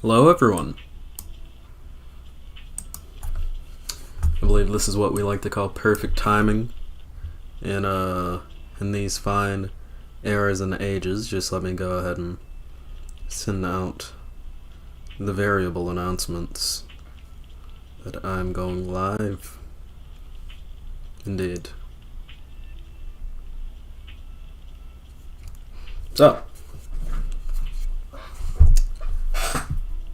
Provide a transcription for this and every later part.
Hello everyone. I believe this is what we like to call perfect timing in these fine eras and ages. Just let me go ahead and send out the variable announcements that I'm going live. Indeed. So,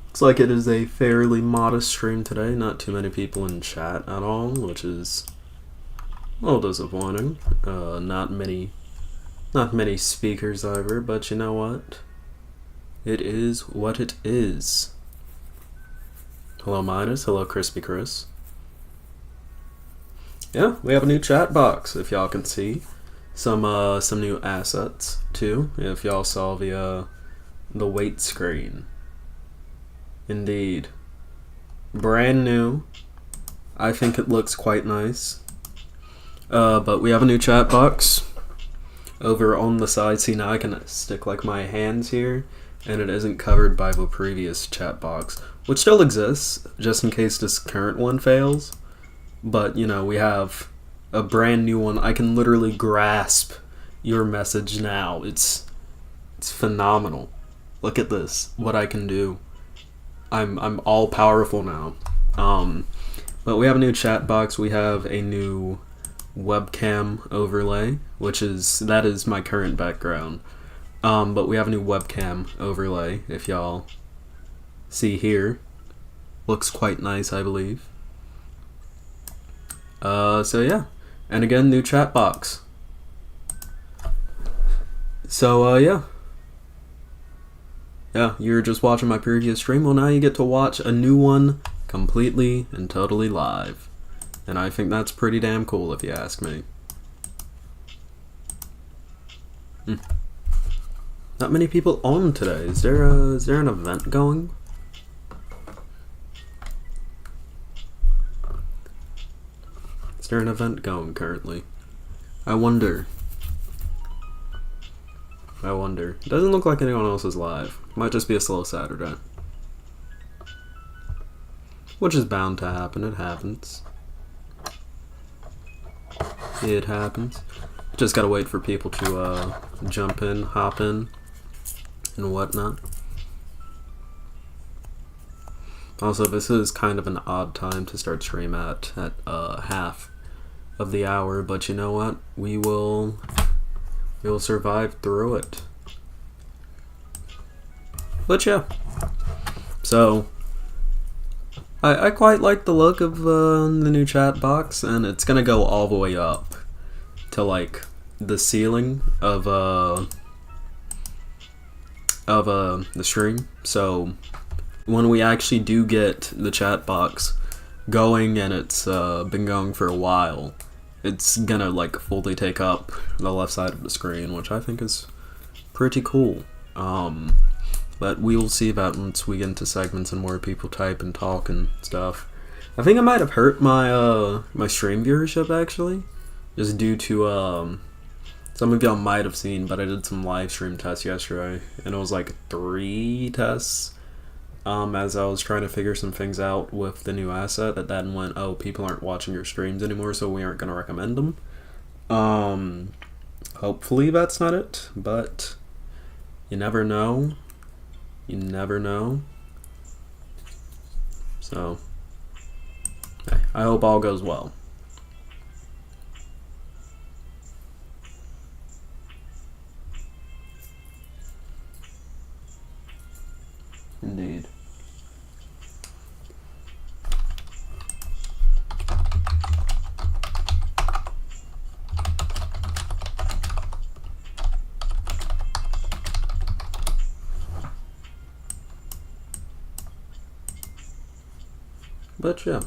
looks like it is a fairly modest stream today. Not too many people in chat at all, which is a little disappointing. Not many speakers either, but you know what? It is what it is. Hello Midas, hello Crispy Chris. Yeah, we have a new chat box, if y'all can see. Some new assets too, if y'all saw the wait screen. Indeed. Brand new. I think it looks quite nice. But we have a new chat box over on the side. See, now I can stick like my hands here, and it isn't covered by the previous chat box, which still exists, just in case this current one fails. But, you know, we have a brand new one. I can literally grasp your message now. It's phenomenal. Look at this, what I can do. I'm all powerful now. But we have a new chat box. We have a new webcam overlay, that is my current background. But we have a new webcam overlay, if y'all see here. Looks quite nice, I believe. So yeah. And again, new chat box. So, yeah. Yeah, you were just watching my previous stream. Well, now you get to watch a new one completely and totally live. And I think that's pretty damn cool, if you ask me. Not many people on today. Is there an event going? Is there an event going currently? I wonder. It doesn't look like anyone else is live. Might just be a slow Saturday. Which is bound to happen. It happens. It happens. Just gotta wait for people to jump in, hop in, and whatnot. Also, this is kind of an odd time to start stream at half of the hour, but you know what? We'll survive through it. But yeah. So, I quite like the look of the new chat box, and it's gonna go all the way up to like the ceiling of the stream. So when we actually do get the chat box going, and it's been going for a while, it's gonna like fully take up the left side of the screen, which I think is pretty cool. But we will see that once we get into segments and more people type and talk and stuff. I think I might have hurt my my stream viewership actually, just due to some of y'all might have seen, but I did some live stream tests yesterday, and it was like 3 tests. As I was trying to figure some things out with the new asset, that then went, oh, people aren't watching your streams anymore, so we aren't going to recommend them. Hopefully that's not it, but you never know. You never know. So, hey, I hope all goes well. Indeed. But yeah.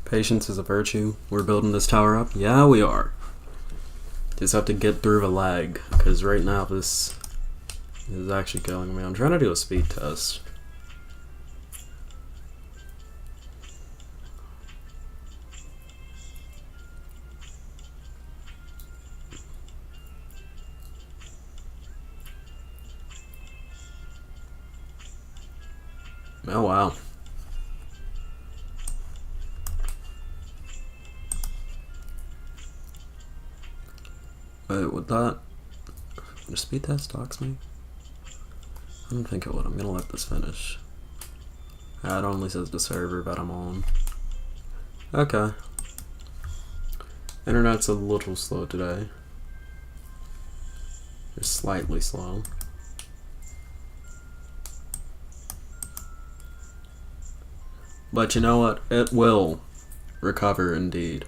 Patience is a virtue. We're building this tower up. Yeah, we are. Just have to get through the lag, because right now this is actually killing me. I'm trying to do a speed test. Oh wow. Wait, would that... the speed test dox me? I don't think it would. I'm gonna let this finish. It only says the server that I'm on. Okay. Internet's a little slow today. It's slightly slow. But you know what? It will recover indeed.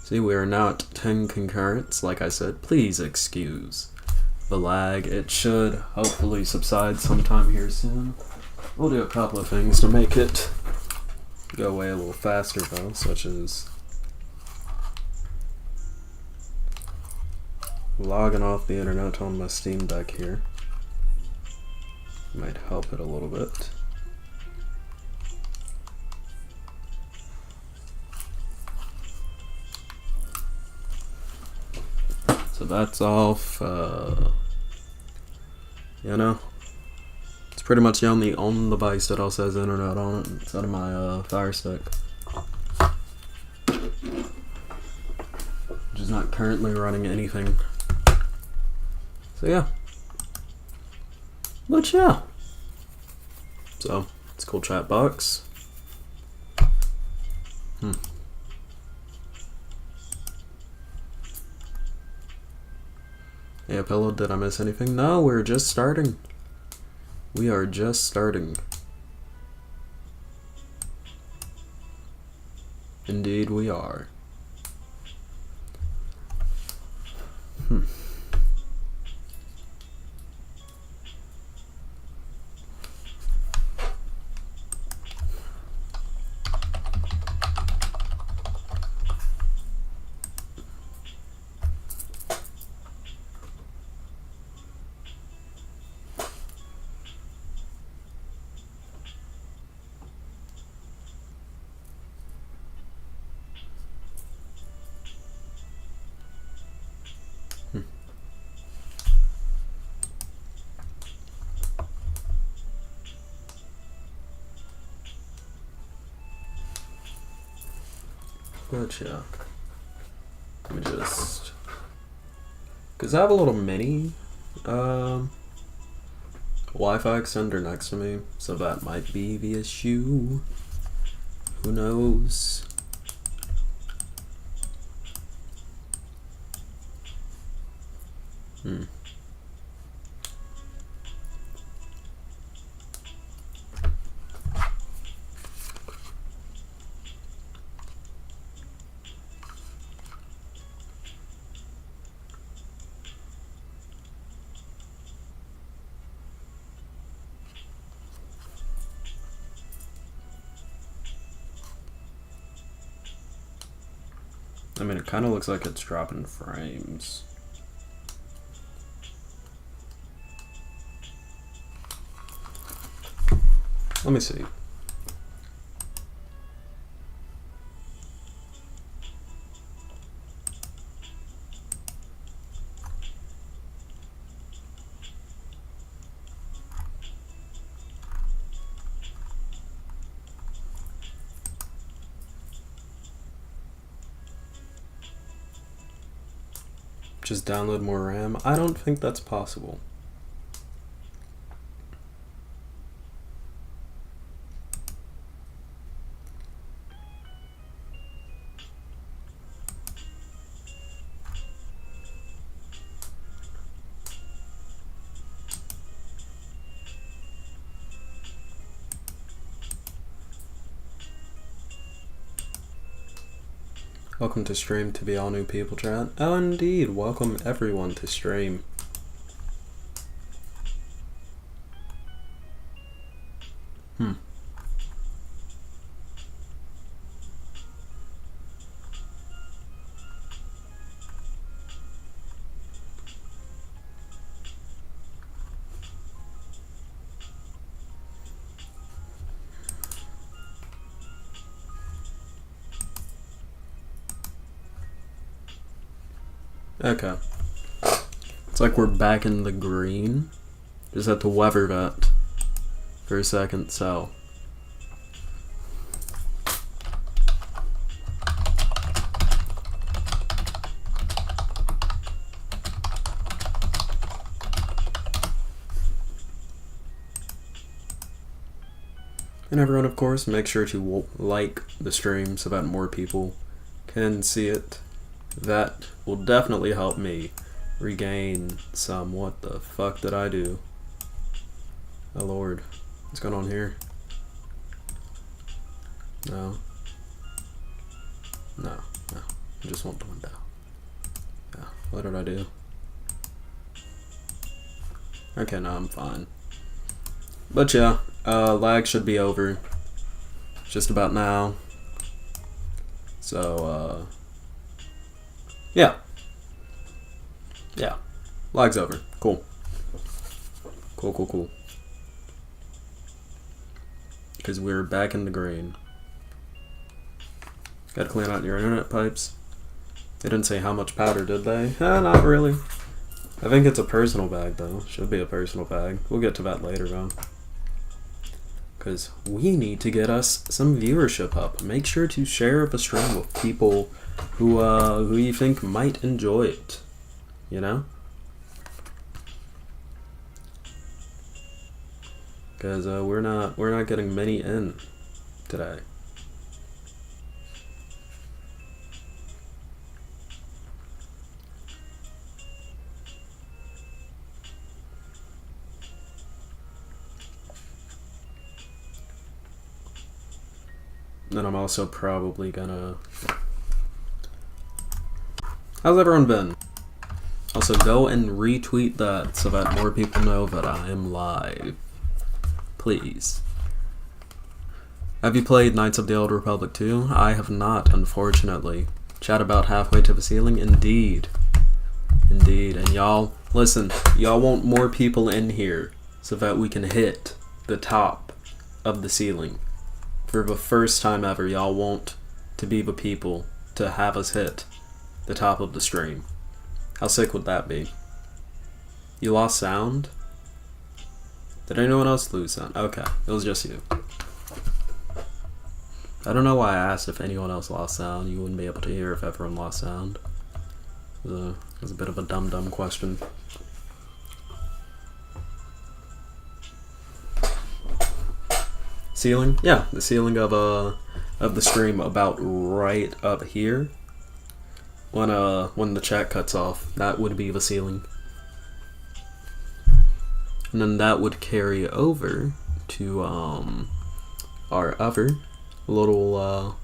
See, we are now at 10 concurrents. Like I said, please excuse the lag. It should hopefully subside sometime here soon. We'll do a couple of things to make it go away a little faster though, such as logging off the internet on my Steam Deck here. Might help it a little bit. So that's off, you know, it's pretty much the only device that also has internet on it instead of my Fire Stick, which is not currently running anything. So yeah, but yeah, so it's a cool chat box. Yeah, Pillow, did I miss anything? No, we're just starting. We are just starting. Indeed we are. But yeah, let me just, because I have a little mini Wi-Fi extender next to me, so that might be the issue. Who knows? I mean, it kind of looks like it's dropping frames. Let me see. Just download more RAM? I don't think that's possible. Welcome to stream to be all new people, chat. Oh, indeed. Welcome everyone to stream. Okay. It's like we're back in the green. Just had to weather that for a second, so. And everyone, of course, make sure to like the stream so that more people can see it. That will definitely help me regain some. What the fuck did I do? Oh lord. What's going on here? No. No. No. I just want the window. Yeah. What did I do? Okay, no, I'm fine. But yeah, lag should be over just about now. So, yeah. Yeah. Lag's over. Cool. Cool. Because we're back in the green. Gotta clean out your internet pipes. They didn't say how much powder, did they? Not really. I think it's a personal bag, though. Should be a personal bag. We'll get to that later, though. Because we need to get us some viewership up. Make sure to share the stream with people who you think might enjoy it. You know? Because we're not getting many in today. Then I'm also probably gonna... How's everyone been? Also, go and retweet that so that more people know that I am live. Please. Have you played Knights of the Old Republic 2? I have not, unfortunately. Chat about halfway to the ceiling? Indeed. Indeed. And y'all, listen, y'all want more people in here so that we can hit the top of the ceiling. For the first time ever, y'all want to be the people to have us hit the top of the stream. How sick would that be? You lost sound? Did anyone else lose sound? Okay, it was just you. I don't know why I asked if anyone else lost sound. You wouldn't be able to hear if everyone lost sound. It was a bit of a dumb question. Ceiling? Yeah, the ceiling of the stream about right up here. When the chat cuts off, that would be the ceiling. And then that would carry over to our other little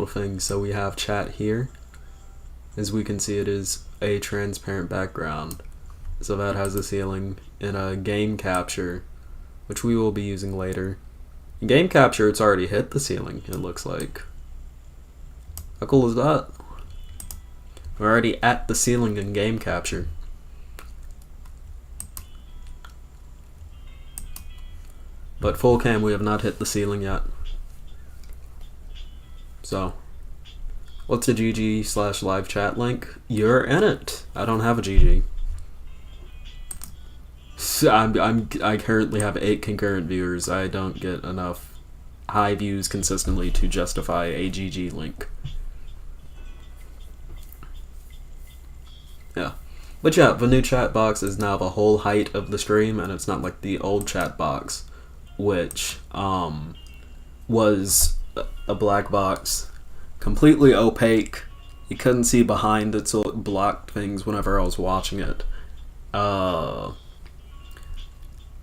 thing. So we have chat here. As we can see, it is a transparent background. So that has the ceiling in a game capture, which we will be using later. In game capture, it's already hit the ceiling, it looks like. How cool is that? We're already at the ceiling in game capture. But full cam, we have not hit the ceiling yet. So, what's a GG/live chat link? You're in it. I don't have a GG. So I currently have 8 concurrent viewers. I don't get enough high views consistently to justify a GG link. Yeah. But yeah, the new chat box is now the whole height of the stream, and it's not like the old chat box, which was a black box, completely opaque. You couldn't see behind it, so it blocked things whenever I was watching it.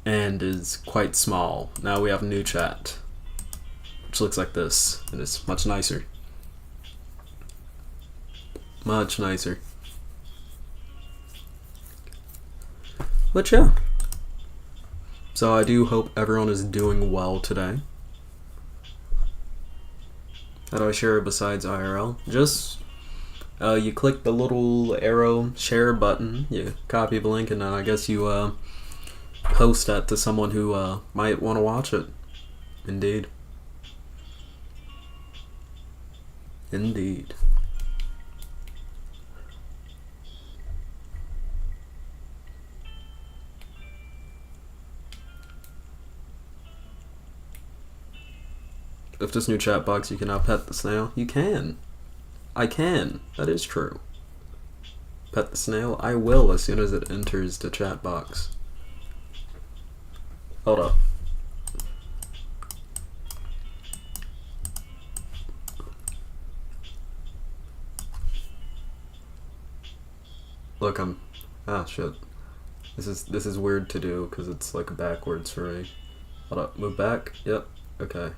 And is quite small. Now we have new chat, which looks like this, and it's much nicer. Much nicer. But yeah. So I do hope everyone is doing well today. How do I share besides IRL? Just, you click the little arrow share button, you copy the link, and then I guess you, post that to someone who might want to watch it. Indeed. Indeed. With this new chat box, you can now pet the snail. You can. I can. That is true. Pet the snail? I will as soon as it enters the chat box. Hold up. Look, shit. This is weird to do because it's like backwards for me. Hold up, move back. Yep. Okay.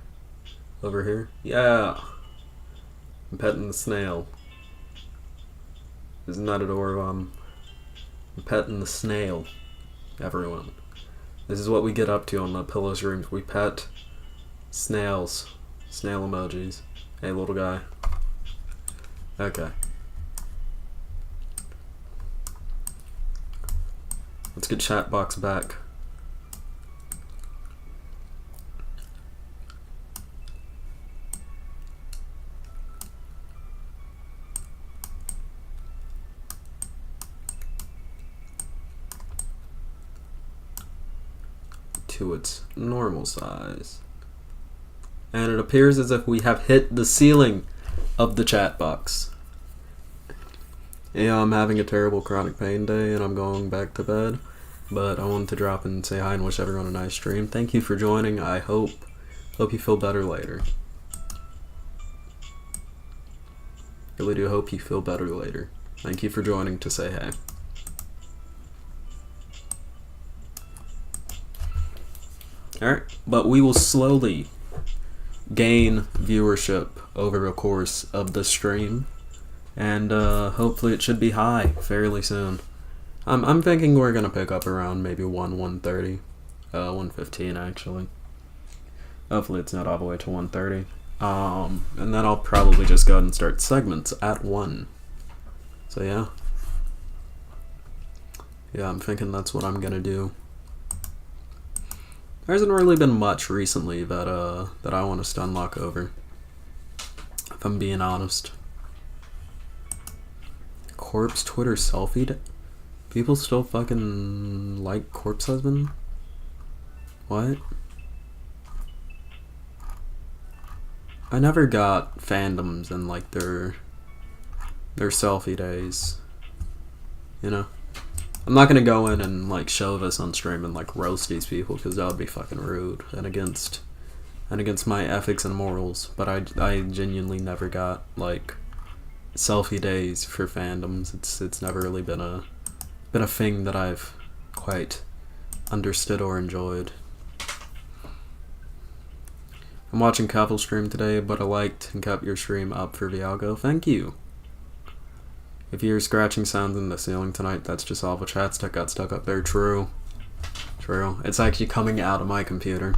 Over here. Yeah. I'm petting the snail. Isn't that adorable? I'm petting the snail. Everyone. This is what we get up to on the pillow streams. We pet snails. Snail emojis. Hey, little guy. Okay. Let's get chat box back. To its normal size. And it appears as if we have hit the ceiling of the chat box. Yeah, I'm having a terrible chronic pain day and I'm going back to bed. But I wanted to drop in and say hi and wish everyone a nice stream. Thank you for joining. I hope you feel better later. Really do hope you feel better later. Thank you for joining to say hey. Alright, but we will slowly gain viewership over the course of the stream. And hopefully it should be high fairly soon. I'm thinking we're gonna pick up around maybe 130, 115 actually. Hopefully it's not all the way to 130. And then I'll probably just go ahead and start segments at 1. So yeah. Yeah, I'm thinking that's what I'm gonna do. There hasn't really been much recently that I want to stun lock over. If I'm being honest. Corpse Twitter selfie? People still fucking like Corpse Husband? What? I never got fandoms in like their selfie days. You know? I'm not gonna go in and like show this on stream and like roast these people because that would be fucking rude and against my ethics and morals. But I genuinely never got like selfie days for fandoms. It's never really been a thing that I've quite understood or enjoyed. I'm watching Kaffel stream today, but I liked and kept your stream up for Viago. Thank you. If you hear scratching sounds in the ceiling tonight, that's just all the chat stuff got stuck up there. True. True. It's actually coming out of my computer.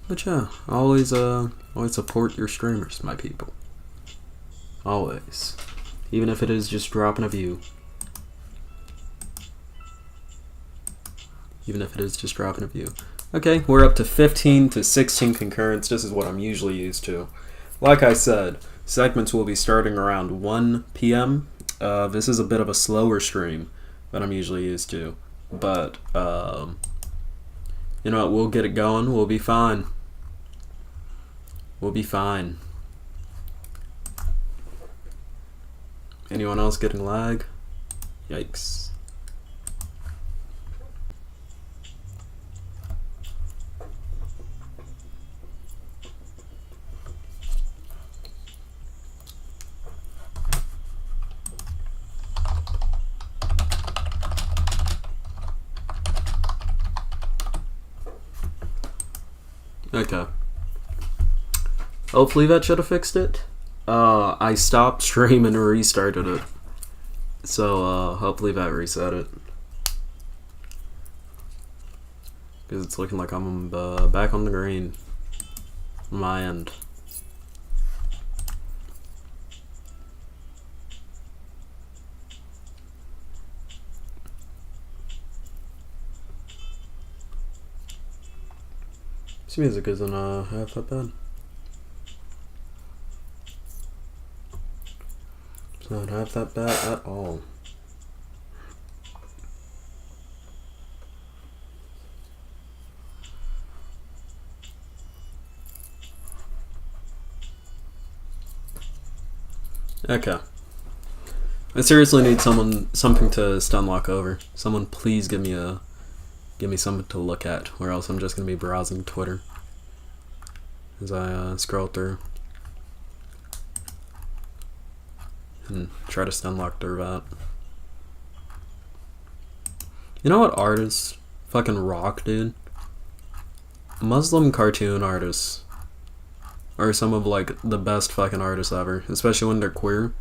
But yeah, always support your streamers, my people. Always. Even if it is just dropping a view. Even if it is just dropping a view. Okay, we're up to 15 to 16 concurrents. This is what I'm usually used to. Like I said, segments will be starting around 1 p.m. This is a bit of a slower stream than I'm usually used to. But, you know what, we'll get it going. We'll be fine. We'll be fine. Anyone else getting lag? Yikes. Okay. Hopefully that should have fixed it. I stopped streaming and restarted it. So, hopefully that reset it. Because it's looking like I'm back on the green. On my end. This music isn't half that bad. Not have that bad at all. Okay. I seriously need something to stunlock over. Someone please give me something to look at, or else I'm just gonna be browsing Twitter as I scroll through and try to stunlock through that. You know what artists fucking rock, dude? Muslim cartoon artists are some of like the best fucking artists ever, especially when they're queer.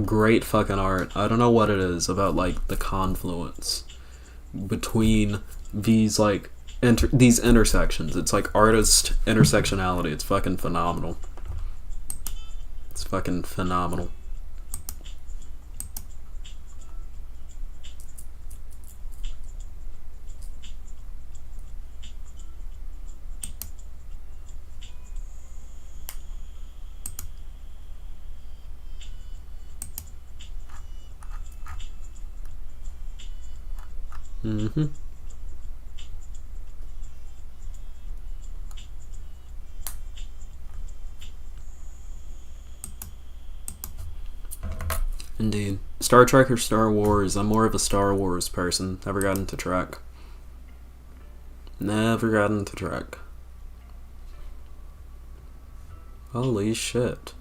Great fucking art. I don't know what it is about like the confluence between these like these intersections. It's like artist intersectionality. It's fucking phenomenal. It's fucking phenomenal. Mm-hmm. Indeed. Star Trek or Star Wars? I'm more of a Star Wars person. Never got into Trek. Never got into Trek. Holy shit.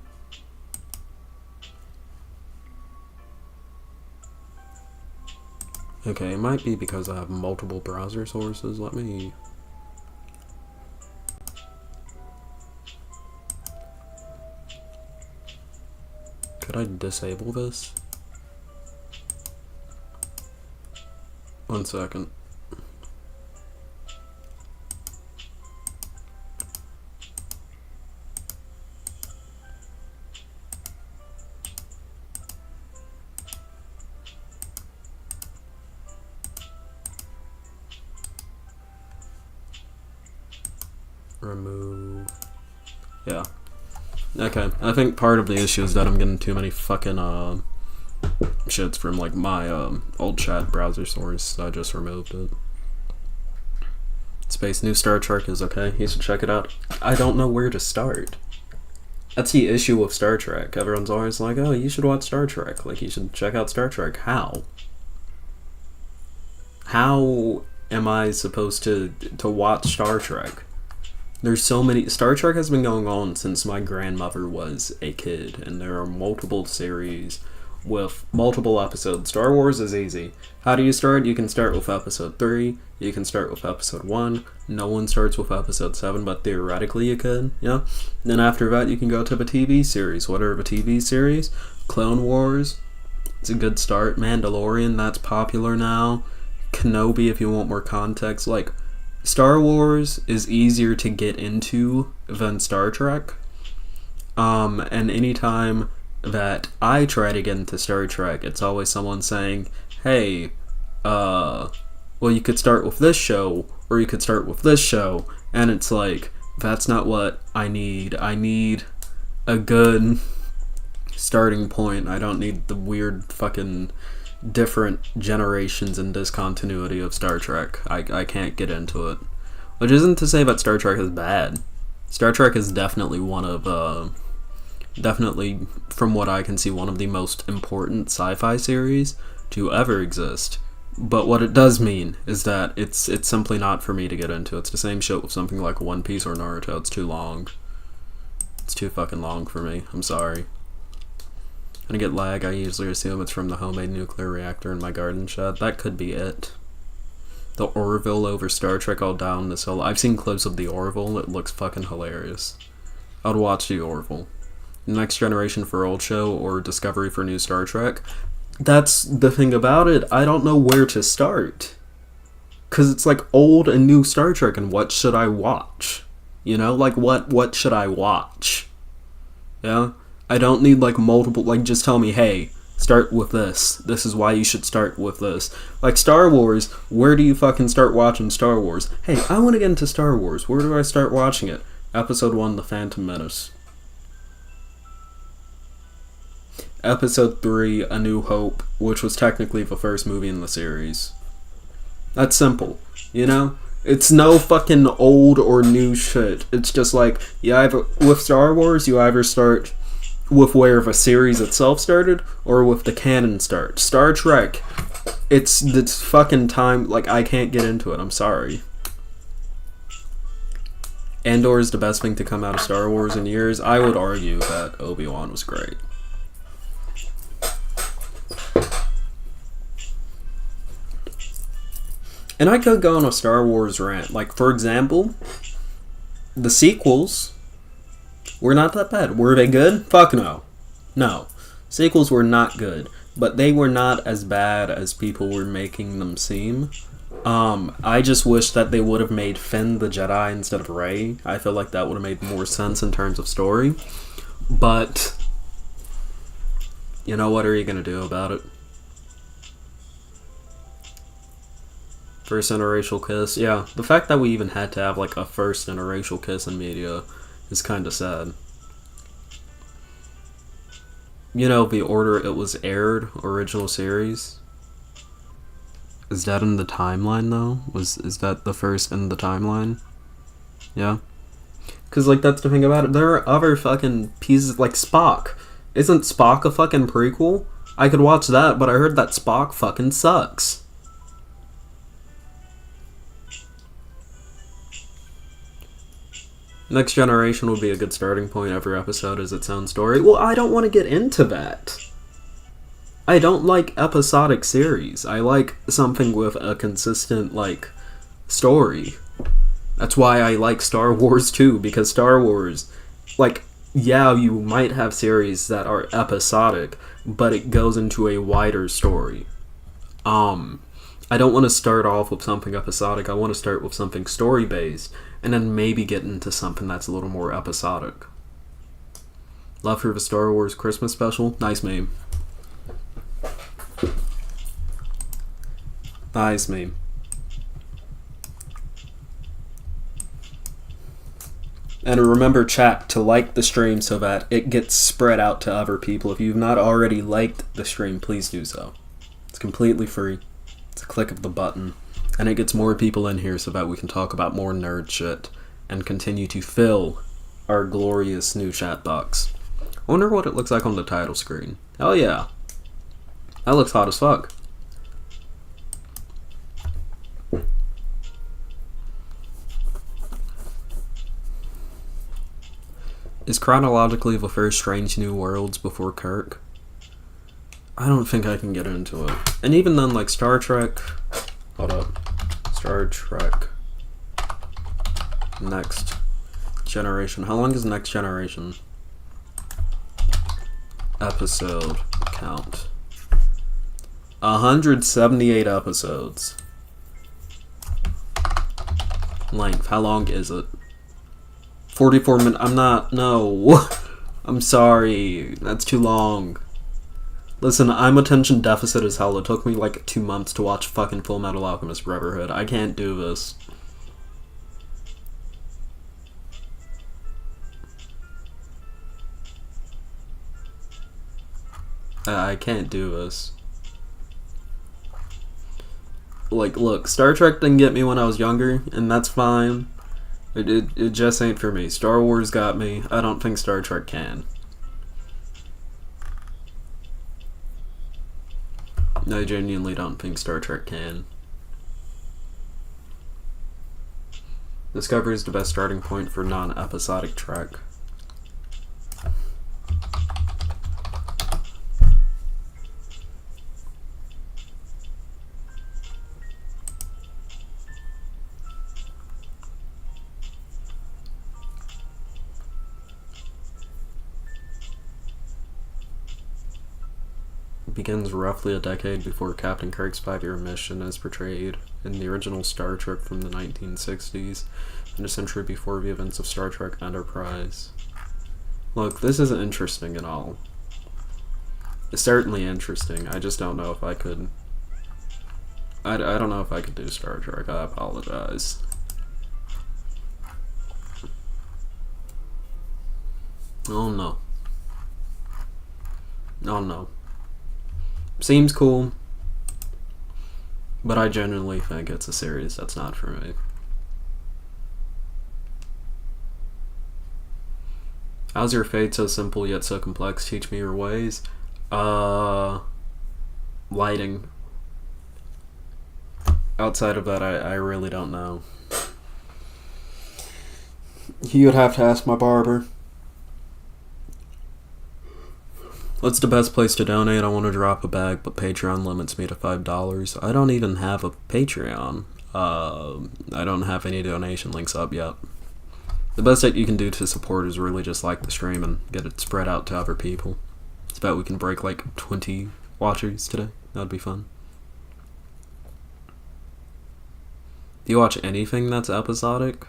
Okay, it might be because I have multiple browser sources. Let me... Could I disable this? One second. Remove. Yeah. Okay. I think part of the issue is that I'm getting too many fucking shits from like my old chat browser source, so I just removed it. Space New Star Trek is okay. You should check it out. I don't know where to start. That's the issue with Star Trek. Everyone's always like, oh, you should watch Star Trek. Like, you should check out Star Trek. How? How am I supposed to watch Star Trek? There's so many... Star Trek has been going on since my grandmother was a kid, and there are multiple series with multiple episodes. Star Wars is easy. How do you start? You can start with episode 3, you can start with episode 1, no one starts with episode 7, but theoretically you could, yeah? Then after that you can go to the TV series. What are the TV series? Clone Wars, it's a good start. Mandalorian, that's popular now. Kenobi, if you want more context. Like, Star Wars is easier to get into than Star Trek. And anytime that I try to get into Star Trek, it's always someone saying, hey, well, you could start with this show, or you could start with this show. And it's like, that's not what I need. I need a good starting point. I don't need the weird fucking different generations and discontinuity of Star Trek. I can't get into it. Which isn't to say that Star Trek is bad. Star Trek is definitely one of, definitely, from what I can see, one of the most important sci-fi series to ever exist. But what it does mean is that it's simply not for me to get into. It's the same shit with something like One Piece or Naruto. It's too long. It's too fucking long for me. I'm sorry. When I get lag, I usually assume it's from the homemade nuclear reactor in my garden shed. That could be it. The Orville over Star Trek all down this hill. I've seen clips of the Orville. It looks fucking hilarious. I would watch the Orville. Next Generation for old show or Discovery for new Star Trek. That's the thing about it. I don't know where to start. Because it's like old and new Star Trek, and what should I watch? You know? Like, what should I watch? Yeah? I don't need, like, multiple... Like, just tell me, hey, start with this. This is why you should start with this. Like, Star Wars, where do you fucking start watching Star Wars? Hey, I want to get into Star Wars. Where do I start watching it? Episode 1, The Phantom Menace. Episode 3, A New Hope, which was technically the first movie in the series. That's simple, you know? It's no fucking old or new shit. It's just like, with Star Wars, you either start with where the series itself started, or with the canon start. Star Trek, it's fucking time, like, I can't get into it, I'm sorry. Andor is the best thing to come out of Star Wars in years. I would argue that Obi-Wan was great. And I could go on a Star Wars rant. Like, for example, the sequels were not that bad. Were they good? Fuck no. No. Sequels were not good. But they were not as bad as people were making them seem. I just wish that they would have made Finn the Jedi instead of Rey. I feel like that would have made more sense in terms of story. But, you know, what are you going to do about it? First interracial kiss. Yeah, the fact that we even had to have, like, a first interracial kiss in media is kind of sad. You know, the order it was aired, original series. Is that in the timeline, though? Is that the first in the timeline? Yeah? Because, like, that's the thing about it. There are other fucking pieces, like Spock. Isn't Spock a fucking prequel? I could watch that, but I heard that Spock fucking sucks. Next Generation would be a good starting point. Every episode is its own story. Well, I don't want to get into that. I don't like episodic series. I like something with a consistent, like, story. That's why I like Star Wars too, because Star Wars, like, yeah, you might have series that are episodic, but it goes into a wider story. I don't want to start off with something episodic. I want to start with something story-based, and then maybe get into something that's a little more episodic. Love for the Star Wars Christmas special. Nice meme. Nice meme. And remember, chat, to like the stream so that it gets spread out to other people. If you've not already liked the stream, please do so. It's completely free. It's a click of the button. And it gets more people in here so that we can talk about more nerd shit and continue to fill our glorious new chat box. I wonder what it looks like on the title screen. Hell yeah. That looks hot as fuck. Is chronologically the first Strange New Worlds before Kirk? I don't think I can get into it. And even then, like, Star Trek... Hold up. Star Trek. Next Generation. How long is Next Generation? Episode count. 178 episodes. Length. How long is it? 44 minutes. I'm not. No. I'm sorry. That's too long. Listen, I'm attention deficit as hell. It took me like 2 months to watch fucking Full Metal Alchemist Brotherhood. I can't do this. I can't do this. Like, look, Star Trek didn't get me when I was younger, and that's fine. It just ain't for me. Star Wars got me. I don't think Star Trek can. I genuinely don't think Star Trek can. Discovery is the best starting point for non-episodic Trek. Begins roughly a decade before Captain Kirk's 5-year mission as portrayed in the original Star Trek from the 1960s, and a century before the events of Star Trek Enterprise. Look, this isn't interesting at all. It's certainly interesting, I just don't know if I could... I don't know if I could do Star Trek, I apologize. Oh no. I don't know. Seems cool, but I genuinely think it's a series that's not for me. How's your fate so simple yet so complex? Teach me your ways. Lighting. Outside of that, I really don't know. You would have to ask my barber. What's the best place to donate? I want to drop a bag, but Patreon limits me to $5. I don't even have a Patreon. I don't have any donation links up yet. The best that you can do to support is really just like the stream and get it spread out to other people. It's about we can break like 20 watchers today. That'd be fun. Do you watch anything that's episodic?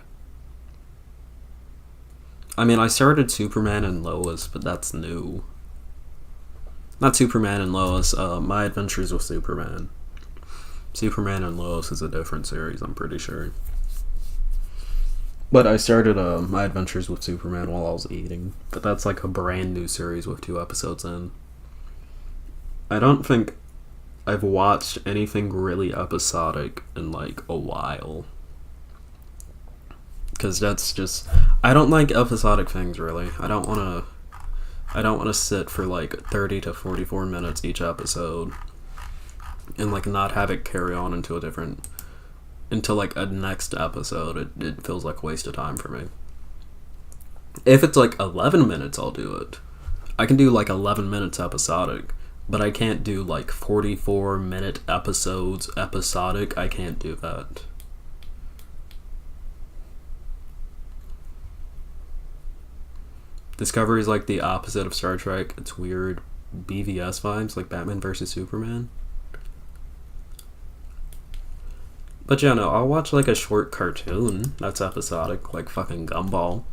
I mean, I started Superman and Lois, but that's new. Not Superman and Lois, My Adventures with Superman. Superman and Lois is a different series, I'm pretty sure. But I started My Adventures with Superman while I was eating. But that's like a brand new series with 2 episodes in. I don't think I've watched anything really episodic in like a while. Because that's just... I don't like episodic things, really. I don't want to sit for like 30 to 44 minutes each episode and like not have it carry on into like a next episode. It feels like a waste of time for me. If it's like 11 minutes, I'll do it. I can do like 11 minutes episodic, but I can't do like 44-minute episodes episodic. I can't do that. Discovery is like the opposite of Star Trek. It's weird BVS vibes, like Batman vs. Superman. But yeah, no, I'll watch like a short cartoon that's episodic, like fucking Gumball.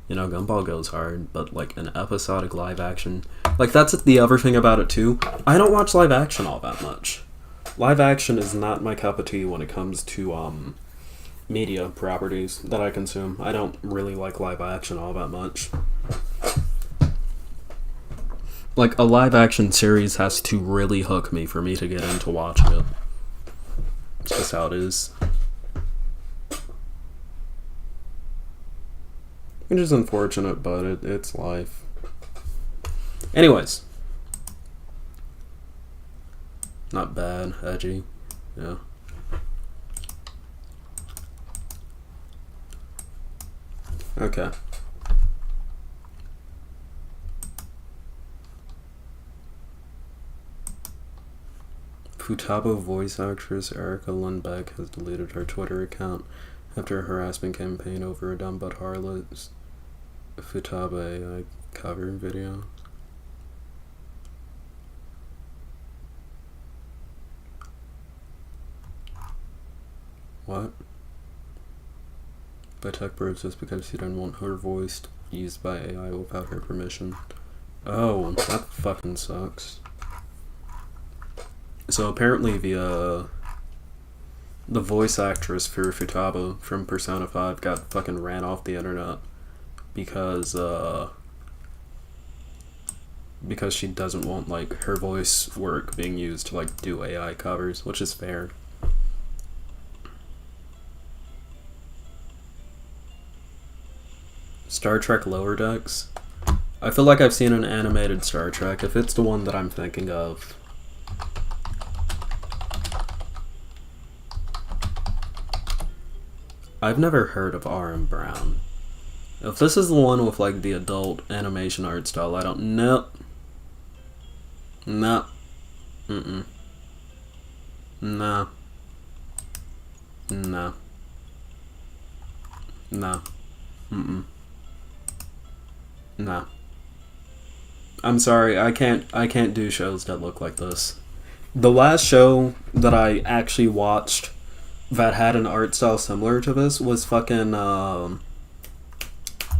You know, Gumball goes hard, but like an episodic live action... Like, that's the other thing about it too. I don't watch live action all that much. Live action is not my cup of tea when it comes to, media properties that I consume. I don't really like live action all that much. Like, a live action series has to really hook me for me to get into watching it. It's just how it is. Which is unfortunate, but it's life. Anyways. Not bad, edgy. Yeah. Okay. Futaba voice actress Erica Lundbeck has deleted her Twitter account after a harassment campaign over a dumb but harmless Futaba AI cover video. What? By tech birds just because she didn't want her voice used by AI without her permission. Oh, that fucking sucks. So apparently the voice actress for Futaba from Persona 5 got fucking ran off the internet because she doesn't want like her voice work being used to like do AI covers, which is fair. Star Trek Lower Decks. I feel like I've seen an animated Star Trek, if it's the one that I'm thinking of. I've never heard of R.M. Brown. If this is the one with like the adult animation art style, I don't know. Nah. Mm-mm. Nah. Nah. Nah. Mm-mm. Nah. I'm sorry, I can't do shows that look like this. The last show that I actually watched that had an art style similar to this was fucking,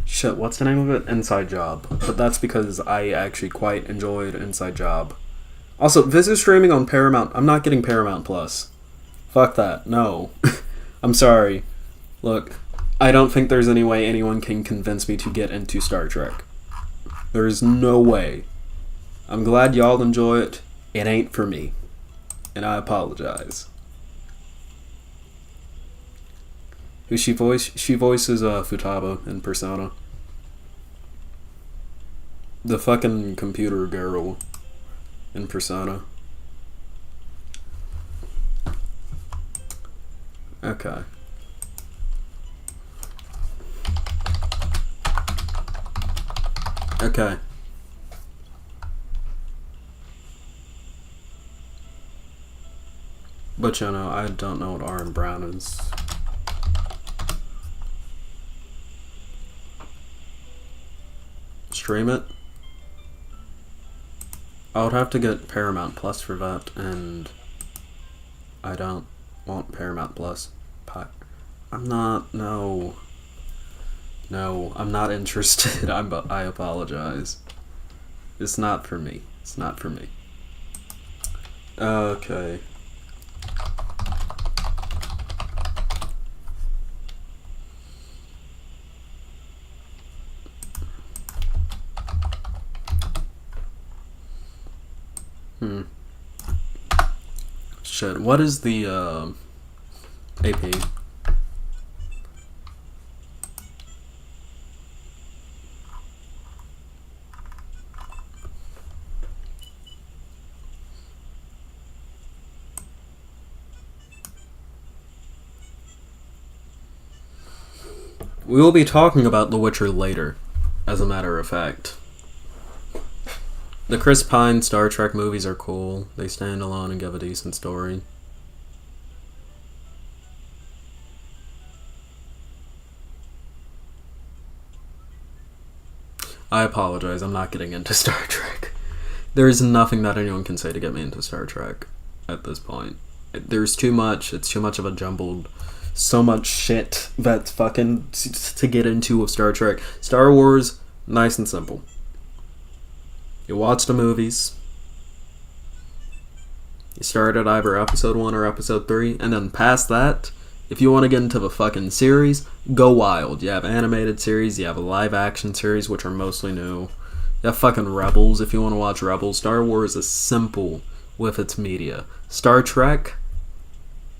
shit, what's the name of it? Inside Job. But that's because I actually quite enjoyed Inside Job. Also, this is streaming on Paramount. I'm not getting Paramount Plus. Fuck that. No. I'm sorry. Look, I don't think there's any way anyone can convince me to get into Star Trek. There is no way. I'm glad y'all enjoy it. It ain't for me. And I apologize. Who she voice? She voices Futaba in Persona. The fucking computer girl in Persona. Okay. Okay. But you know, I don't know what R and Brown is. Stream it? I would have to get Paramount Plus for that, and I don't want Paramount Plus. I'm not, no, I'm not interested. I apologize. It's not for me. It's not for me. Okay. Shit, what is the AP? We will be talking about The Witcher later, as a matter of fact. The Chris Pine Star Trek movies are cool. They stand alone and give a decent story. I apologize, I'm not getting into Star Trek. There is nothing that anyone can say to get me into Star Trek at this point. There's too much. It's too much of a jumbled... So much shit that's fucking to get into with Star Trek. Star Wars, nice and simple. You watch the movies. You start at either episode 1 or episode 3, and then past that, if you want to get into the fucking series, go wild. You have animated series, you have a live action series, which are mostly new. You have fucking Rebels if you want to watch Rebels. Star Wars is simple with its media. Star Trek,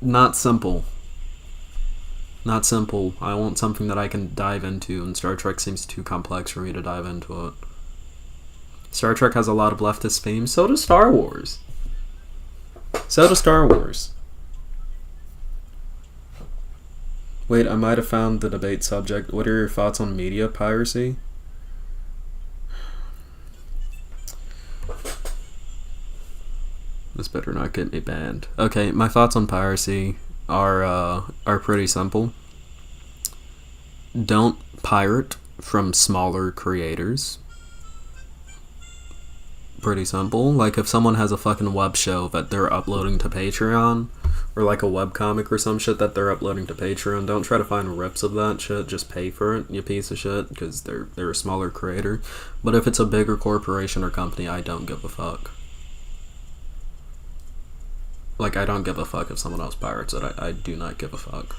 not simple. Not simple. I want something that I can dive into, and Star Trek seems too complex for me to dive into it. Star Trek has a lot of leftist themes. So does Star Wars. So does Star Wars. Wait, I might have found the debate subject. What are your thoughts on media piracy? This better not get me banned. Okay, my thoughts on piracy are pretty simple. Don't pirate from smaller creators. Pretty simple. Like, if someone has a fucking web show that they're uploading to Patreon, or like a webcomic or some shit that they're uploading to Patreon, don't try to find rips of that shit. Just pay for it, you piece of shit, because they're a smaller creator. But if it's a bigger corporation or company, I don't give a fuck. Like, I don't give a fuck if someone else pirates it. I do not give a fuck.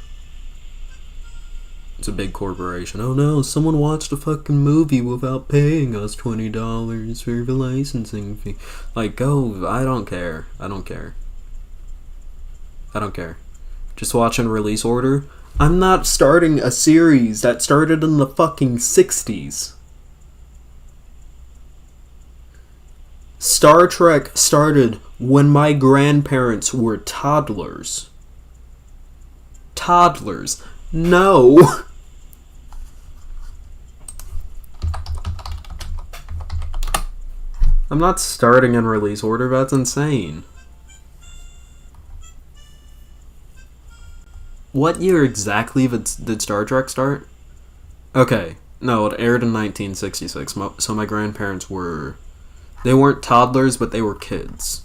It's a big corporation. Oh no, someone watched a fucking movie without paying us $20 for the licensing fee. Like, go, I don't care. I don't care. I don't care. Just watch in release order. I'm not starting a series that started in the fucking 60s. Star Trek started when my grandparents were toddlers. Toddlers. No. I'm not starting in release order. That's insane. What year exactly did Star Trek start? Okay. No, it aired in 1966. So my grandparents were... They weren't toddlers, but they were kids.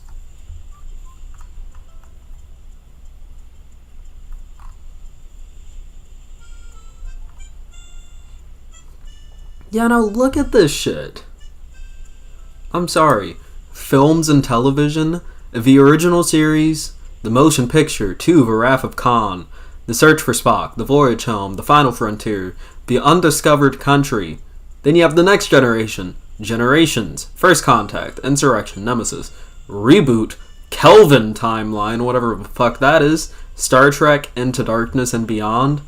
Yeah, no, look at this shit. I'm sorry. Films and television, the original series, the motion picture, 2, The Wrath of Khan, The Search for Spock, The Voyage Home, The Final Frontier, The Undiscovered Country. Then you have The Next Generation, Generations, First Contact, Insurrection, Nemesis, Reboot, Kelvin Timeline, whatever the fuck that is, Star Trek, Into Darkness and Beyond,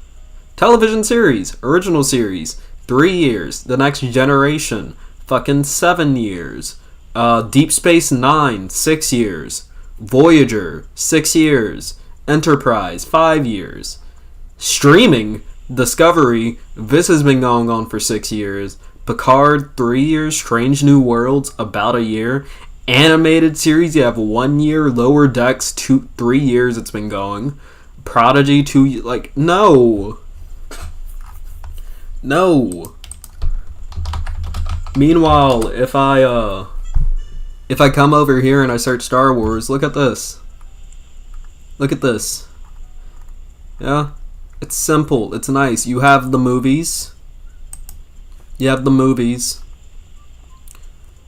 television series, original series, 3 years, The Next Generation, fucking 7 years, Deep Space Nine, 6 years, Voyager, 6 years, Enterprise, 5 years, streaming, Discovery, this has been going on for 6 years, Picard, 3 years, Strange New Worlds, about a year, animated series, you have 1 year, Lower Decks, 3 years it's been going, Prodigy, 2, like, no. Meanwhile, if I come over here and I search Star Wars, look at this. Yeah? It's simple. It's nice. You have the movies.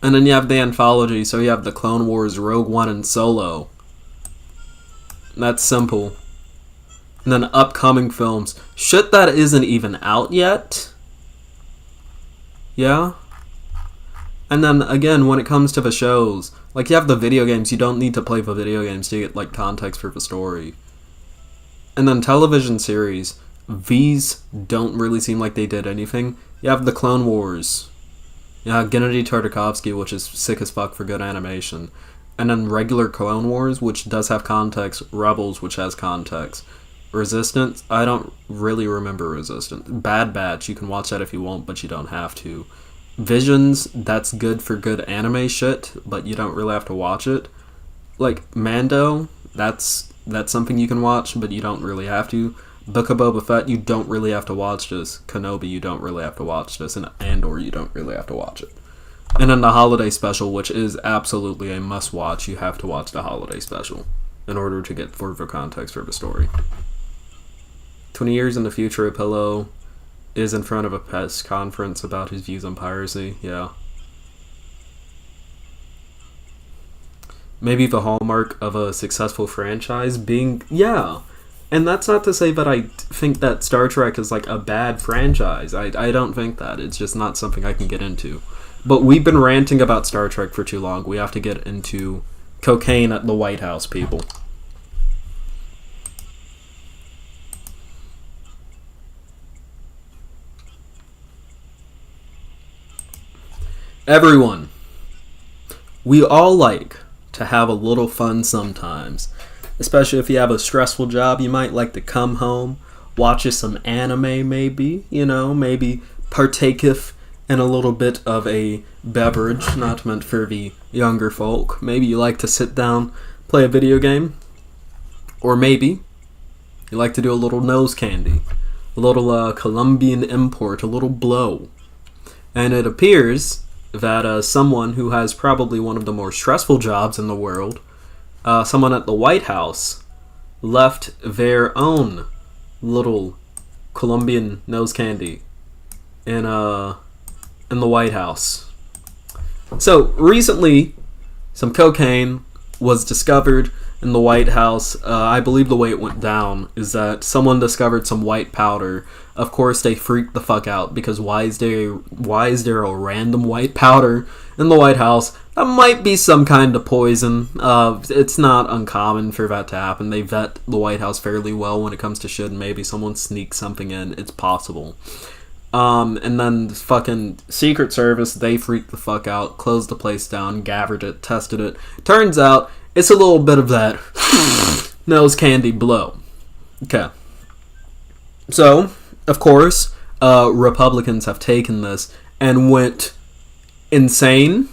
And then you have the anthology, so you have the Clone Wars, Rogue One, and Solo. That's simple. And then upcoming films. Shit that isn't even out yet. Yeah? And then, again, when it comes to the shows, like, you have the video games, you don't need to play the video games to get, like, context for the story. And then television series, these don't really seem like they did anything. You have the Clone Wars. Yeah, Gennady Tartakovsky, which is sick as fuck for good animation. And then regular Clone Wars, which does have context. Rebels, which has context. Resistance, I don't really remember Resistance. Bad Batch, you can watch that if you want, but you don't have to. Visions, that's good for good anime shit, but you don't really have to watch it. Like, Mando, that's something you can watch, but you don't really have to. Book of Boba Fett, you don't really have to watch this. Kenobi, you don't really have to watch this. And Andor, you don't really have to watch it. And then the holiday special, which is absolutely a must-watch. You have to watch the holiday special in order to get further context for the story. 20 years in the future, Pillow is in front of a press conference about his views on piracy. Yeah. Maybe the hallmark of a successful franchise being... Yeah. And that's not to say that I think that Star Trek is like a bad franchise. I don't think that. It's just not something I can get into. But we've been ranting about Star Trek for too long. We have to get into cocaine at the White House, people. Everyone, we all like to have a little fun sometimes. Especially if you have a stressful job, you might like to come home, watch some anime maybe, maybe partaketh in a little bit of a beverage, not meant for the younger folk. Maybe you like to sit down, play a video game. Or maybe you like to do a little nose candy, a little Colombian import, a little blow. And it appears that someone who has probably one of the more stressful jobs in the world, someone at the White House, left their own little Colombian nose candy in the White House. So recently, some cocaine was discovered in the White House. I believe the way it went down is that someone discovered some white powder. Of course, they freaked the fuck out because why is there a random white powder in the White House? That might be some kind of poison. It's not uncommon for that to happen. They vet the White House fairly well when it comes to shit, and maybe someone sneaks something in. It's possible. And then the fucking Secret Service, they freaked the fuck out, closed the place down, gathered it, tested it. Turns out, it's a little bit of that nose candy blow. Okay. So, of course, Republicans have taken this and went insane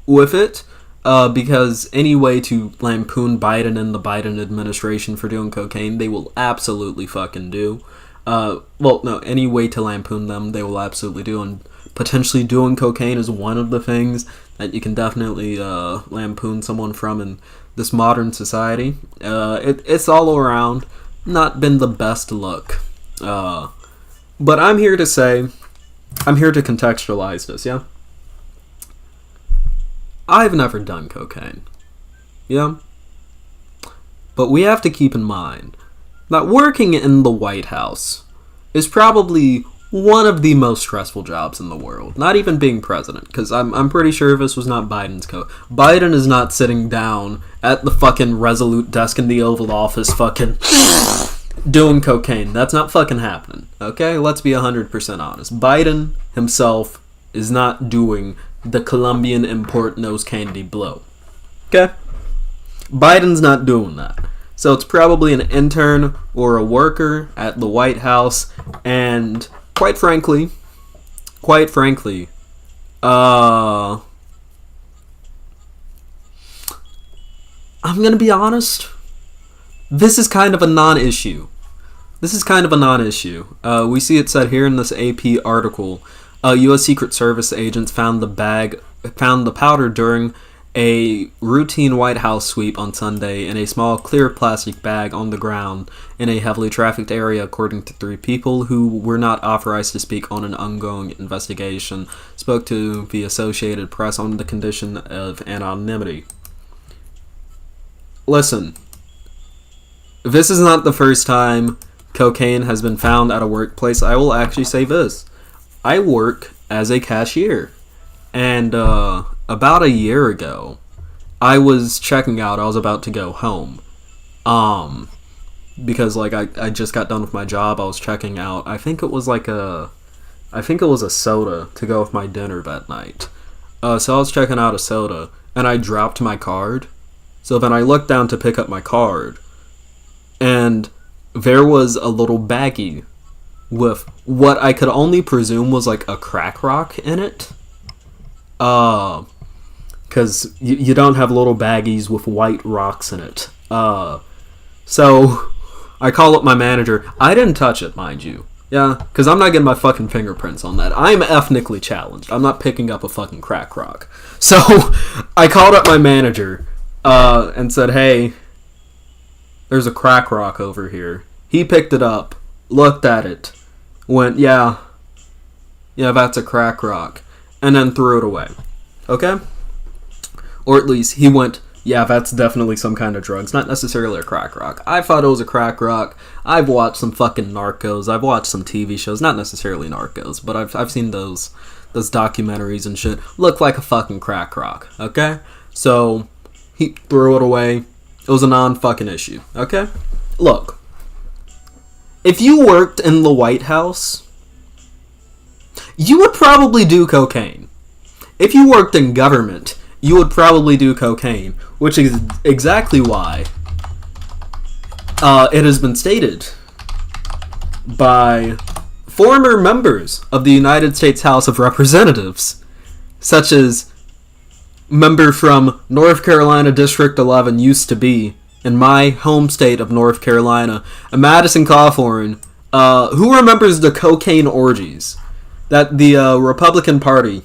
with it, because any way to lampoon Biden and the Biden administration for doing cocaine, they will absolutely fucking do. Any way to lampoon them, they will absolutely do, and potentially doing cocaine is one of the things that you can definitely lampoon someone from in this modern society. It's all around not been the best look. But I'm here to contextualize this, yeah? I've never done cocaine, yeah? But we have to keep in mind that working in the White House is probably one of the most stressful jobs in the world. Not even being president, because I'm pretty sure this was not Biden's Biden is not sitting down at the fucking Resolute desk in the Oval Office fucking doing cocaine. That's not fucking happening, okay? Let's be 100% honest. Biden himself is not doing the Colombian import nose candy blow, okay? Biden's not doing that. So it's probably an intern or a worker at the White House, and quite frankly, I'm gonna be honest, this is kind of a non-issue. We see it said here in this AP article, U.S. Secret Service agents found the powder during a routine White House sweep on Sunday in a small clear plastic bag on the ground in a heavily trafficked area, according to 3 people who were not authorized to speak on an ongoing investigation, spoke to the Associated Press on the condition of anonymity. Listen, this is not the first time cocaine has been found at a workplace. I will actually say this. I work as a cashier, and about a year ago, I was checking out. I was about to go home, because like I just got done with my job. I was checking out. I think it was a soda to go with my dinner that night. So I was checking out a soda, and I dropped my card. So then I looked down to pick up my card, and there was a little baggie with what I could only presume was like a crack rock in it. Because you don't have little baggies with white rocks in it. So I call up my manager. I didn't touch it, mind you. Yeah, because I'm not getting my fucking fingerprints on that. I'm ethnically challenged. I'm not picking up a fucking crack rock. So I called up my manager and said, hey, there's a crack rock over here. He picked it up, looked at it, went, yeah, that's a crack rock, and then threw it away. Okay? Or at least he went, yeah, that's definitely some kind of drugs, not necessarily a crack rock. I thought it was a crack rock. I've watched some fucking Narcos. I've watched some TV shows, not necessarily Narcos, but I've seen those documentaries and shit. Look like a fucking crack rock, okay? So he threw it away. It was a non-fucking issue, okay? Look, if you worked in the White House, you would probably do cocaine. If you worked in government, you would probably do cocaine, which is exactly why it has been stated by former members of the United States House of Representatives, such as member from North Carolina District 11 used to be, in my home state of North Carolina, Madison Cawthorn, who remembers the cocaine orgies that the Republican Party,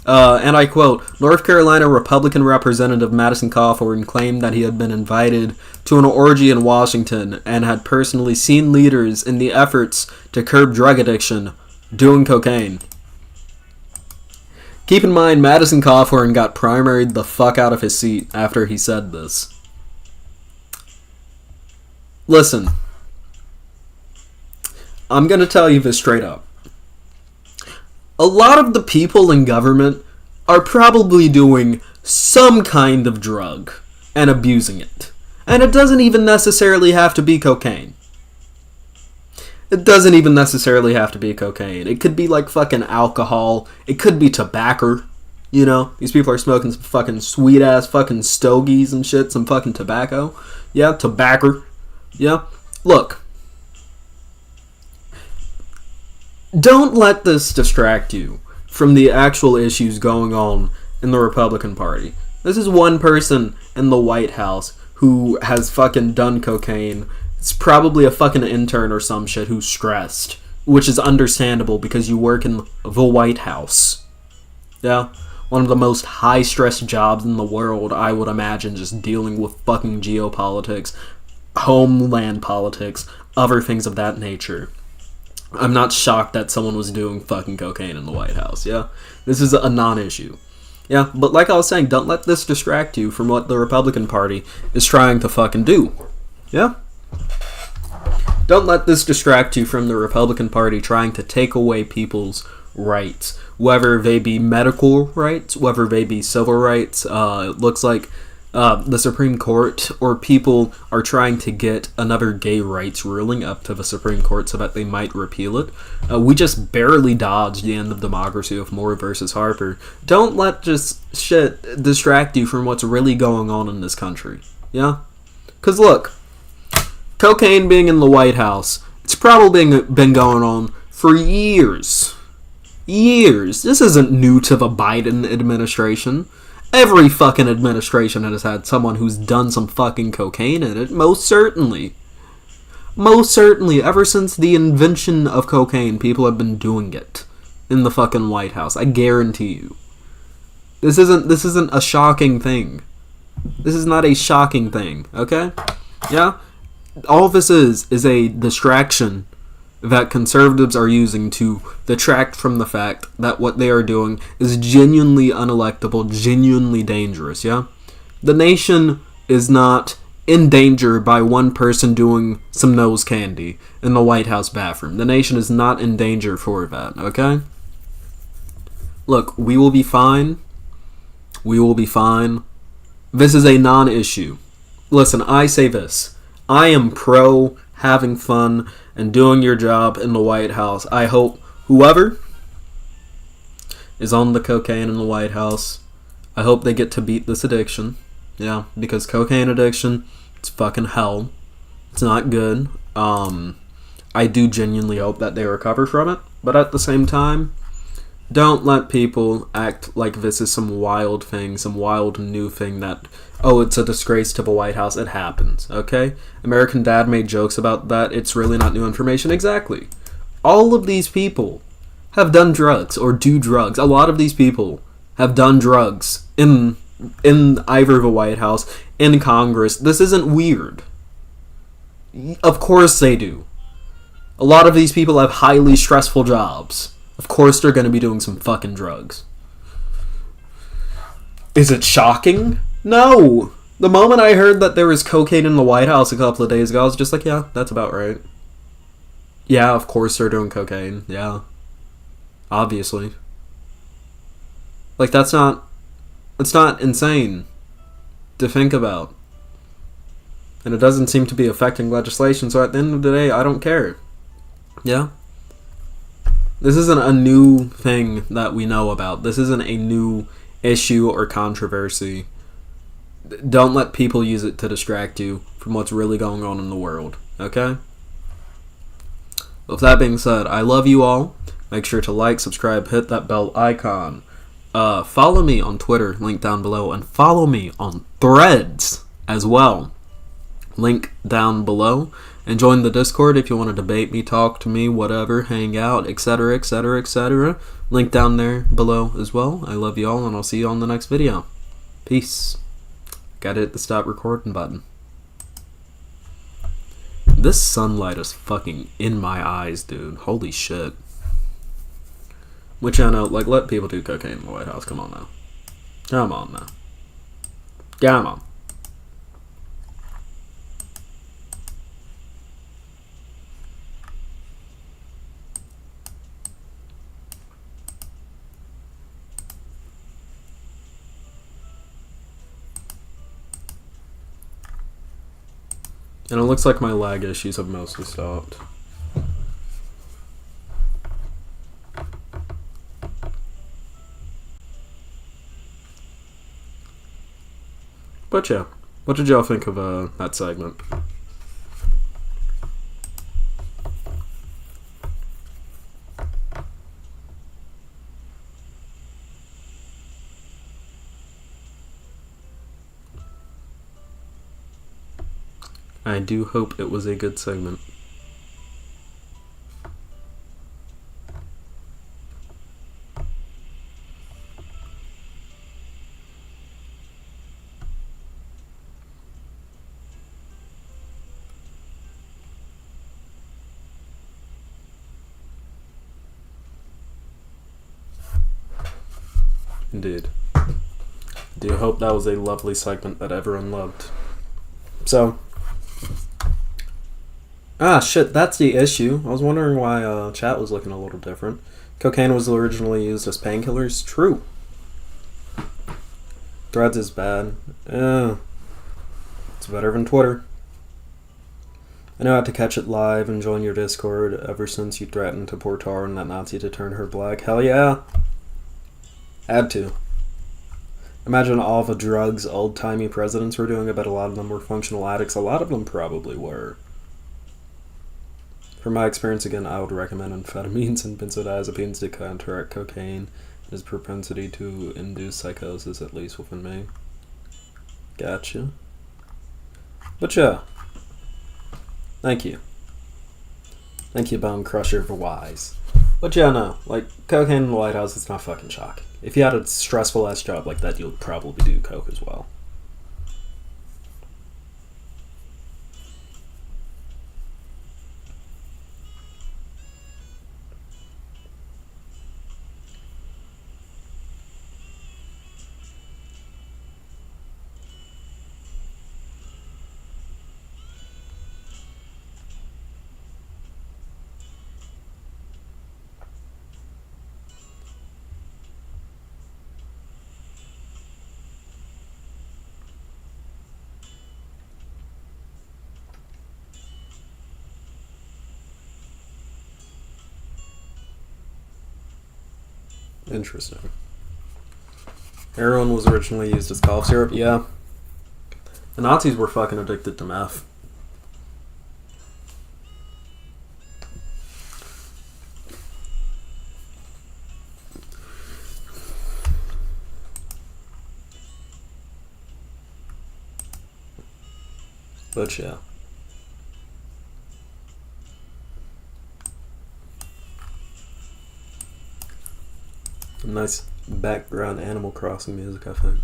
and I quote, North Carolina Republican Representative Madison Cawthorn claimed that he had been invited to an orgy in Washington and had personally seen leaders in the efforts to curb drug addiction doing cocaine. Keep in mind, Madison Cawthorn got primaried the fuck out of his seat after he said this. Listen, I'm gonna tell you this straight up. A lot of the people in government are probably doing some kind of drug and abusing it. And it doesn't even necessarily have to be cocaine. It doesn't even necessarily have to be cocaine. It could be like fucking alcohol. It could be tobacco. You know, these people are smoking some fucking sweet ass fucking stogies and shit. Some fucking tobacco. Yeah, tobacco. Yeah. Look. Don't let this distract you from the actual issues going on in the Republican Party. This is one person in the White House who has fucking done cocaine. It's probably a fucking intern or some shit who's stressed, which is understandable because you work in the White House. Yeah? One of the most high-stress jobs in the world, I would imagine, just dealing with fucking geopolitics, homeland politics, other things of that nature. I'm not shocked that someone was doing fucking cocaine in the White House, yeah? This is a non-issue. Yeah, but like I was saying, don't let this distract you from what the Republican Party is trying to fucking do. Yeah? Don't let this distract you from the Republican Party trying to take away people's rights, whether they be medical rights, whether they be civil rights. It looks like the Supreme Court or people are trying to get another gay rights ruling up to the Supreme Court so that they might repeal it. We just barely dodged the end of democracy with Moore versus Harper. Don't let just shit distract you from what's really going on in this country. Yeah? Because look, cocaine being in the White House, it's probably been going on for years. Years. This isn't new to the Biden administration. Every fucking administration has had someone who's done some fucking cocaine in it. Most certainly. Most certainly. Ever since the invention of cocaine, people have been doing it in the fucking White House. I guarantee you. This isn't a shocking thing. This is not a shocking thing, okay? Yeah? All this is a distraction that conservatives are using to detract from the fact that what they are doing is genuinely unelectable, genuinely dangerous, yeah? The nation is not in danger by one person doing some nose candy in the White House bathroom. The nation is not in danger for that, okay? Look, we will be fine. We will be fine. This is a non-issue. Listen, I say this. I am pro having fun and doing your job in the White House. I hope whoever is on the cocaine in the White House, I hope they get to beat this addiction. Yeah, because cocaine addiction, it's fucking hell. It's not good. I do genuinely hope that they recover from it. But at the same time, don't let people act like this is some wild thing, some wild new thing that, oh, it's a disgrace to the White House. It happens, okay? American Dad made jokes about that. It's really not new information. Exactly. All of these people have done drugs or do drugs. A lot of these people have done drugs in either the White House, in Congress. This isn't weird. Of course they do. A lot of these people have highly stressful jobs. Of course they're going to be doing some fucking drugs. Is it shocking? No. The moment I heard that there was cocaine in the White House a couple of days ago, I was just like, yeah, that's about right. Yeah, of course they're doing cocaine. Yeah. Obviously. Like, it's not insane to think about. And it doesn't seem to be affecting legislation, so at the end of the day, I don't care. Yeah? This isn't a new thing that we know about. This isn't a new issue or controversy. Don't let people use it to distract you from what's really going on in the world. Okay? With that being said, I love you all. Make sure to like, subscribe, hit that bell icon. Follow me on Twitter, link down below. And follow me on Threads as well. Link down below. And join the Discord if you want to debate me, talk to me, whatever, hang out, etc., etc., etc. Link down there below as well. I love you all, and I'll see you on the next video. Peace. Gotta hit the stop recording button. This sunlight is fucking in my eyes, dude. Holy shit. Which I know, like, let people do cocaine in the White House. Come on now. Come on now. Come on. And it looks like my lag issues have mostly stopped. But yeah, what did y'all think of that segment? I do hope it was a good segment. Indeed. I do hope that was a lovely segment that everyone loved. So, Ah, shit, that's the issue. I was wondering why chat was looking a little different. Cocaine was originally used as painkillers. True. Threads is bad. It's better than Twitter. I know how to catch it live and join your Discord ever since you threatened to pour tar on that Nazi to turn her black. Hell yeah. Had to. Imagine all the drugs old-timey presidents were doing. I bet a lot of them were functional addicts. A lot of them probably were. From my experience, again, I would recommend amphetamines and benzodiazepines to counteract cocaine. His propensity to induce psychosis, at least within me. Gotcha. But yeah. Thank you. Thank you, Bone Crusher, for wise. But yeah, no. Like, cocaine in the White House, it's not fucking shocking. If you had a stressful ass job like that, you'll probably do coke as well. Interesting. Heroin was originally used as cough syrup. Yeah. The Nazis were fucking addicted to meth. But yeah. Nice background Animal Crossing music, I think.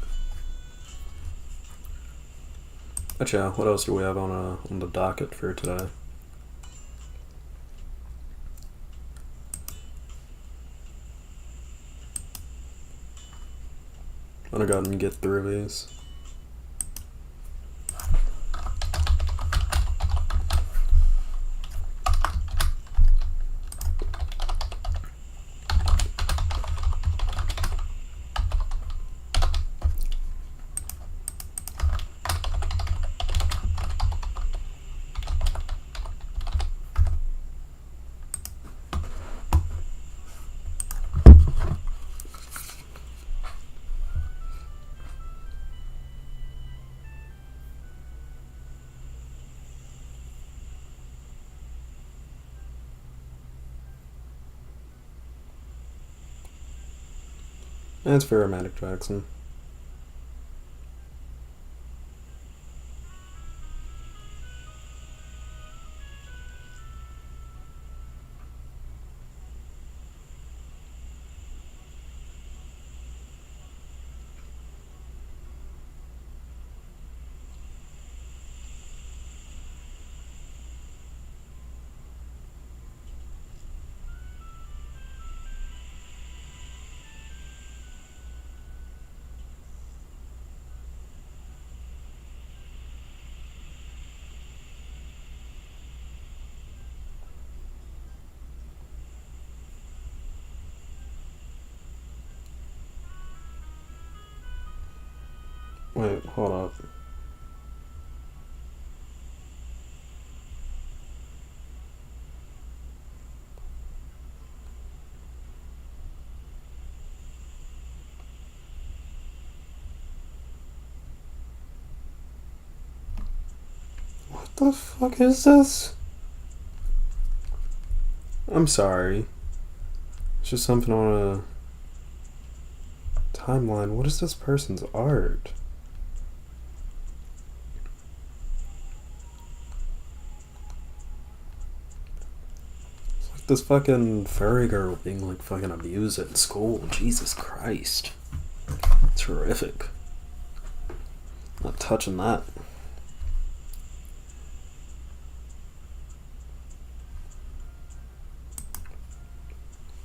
But yeah, what else do we have on the docket for today? I'm gonna go ahead and get through these. That's for Romantic Jackson. Wait, hold up. What the fuck is this? I'm sorry. It's just something on a timeline. What is this person's art? This fucking furry girl being like fucking abused at school. Jesus Christ. It's horrific. Not touching that.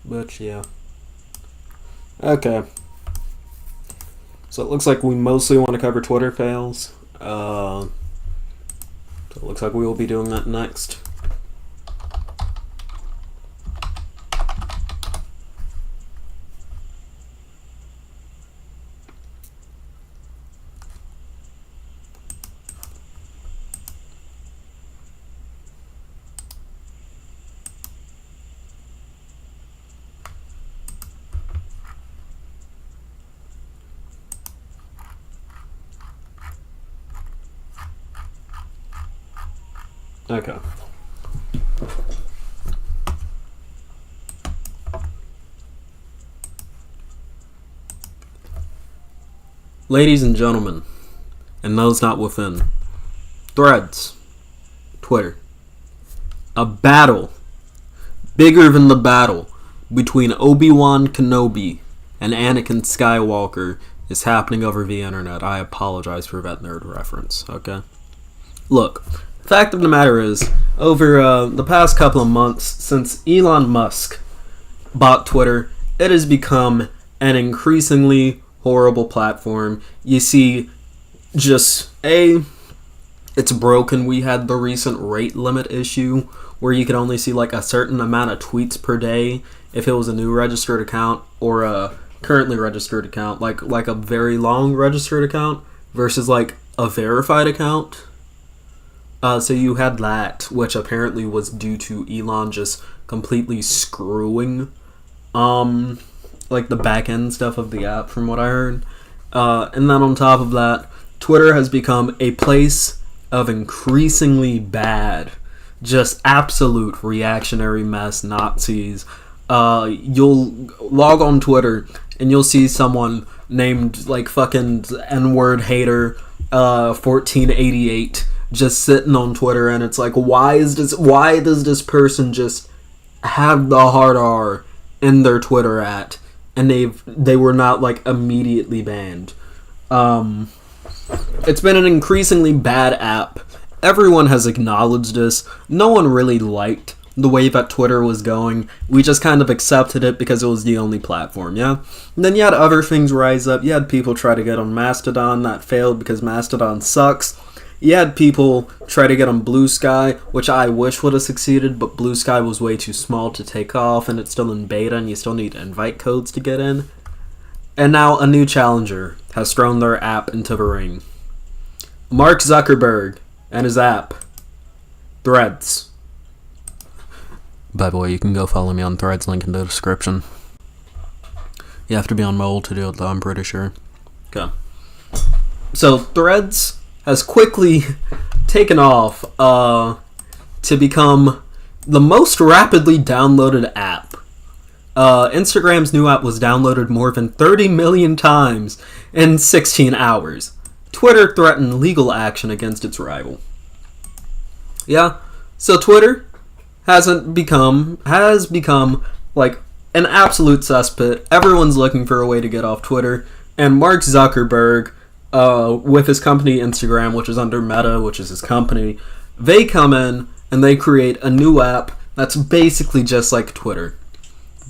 But yeah. Okay. So it looks like we mostly want to cover Twitter fails. So it looks like we will be doing that next. Okay. Ladies and gentlemen, and those not within, Threads, Twitter. A battle, bigger than the battle, between Obi-Wan Kenobi and Anakin Skywalker is happening over the internet. I apologize for that nerd reference, okay? Look, the fact of the matter is, over the past couple of months, since Elon Musk bought Twitter, it has become an increasingly horrible platform. You see, just, it's broken. We had the recent rate limit issue, where you could only see like a certain amount of tweets per day if it was a new registered account or a currently registered account, like a very long registered account versus like a verified account. So you had that, which apparently was due to Elon just completely screwing like the back end stuff of the app, from what I heard. And then on top of that, Twitter has become a place of increasingly bad, just absolute reactionary mess Nazis. You'll log on Twitter and you'll see someone named like fucking N-word hater 1488 just sitting on Twitter, and it's like, why does this person just have the hard R in their Twitter at, and they were not like immediately banned. It's been an increasingly bad app. Everyone has acknowledged this. No one really liked the way that Twitter was going. We just kind of accepted it because it was the only platform, yeah? And then you had other things rise up. You had people try to get on Mastodon. That failed because Mastodon sucks. You had people try to get on Blue Sky, which I wish would have succeeded, but Blue Sky was way too small to take off, and it's still in beta, and you still need invite codes to get in. And now a new challenger has thrown their app into the ring. Mark Zuckerberg and his app, Threads. By the way, you can go follow me on Threads, link in the description. You have to be on mobile to do it, though, I'm pretty sure. Okay. So, Threads has quickly taken off to become the most rapidly downloaded app. Instagram's new app was downloaded more than 30 million times in 16 hours. Twitter threatened legal action against its rival. Yeah, so Twitter has become like an absolute cesspit. Everyone's looking for a way to get off Twitter, and Mark Zuckerberg, with his company Instagram, which is under Meta, which is his company, they come in and they create a new app that's basically just like Twitter.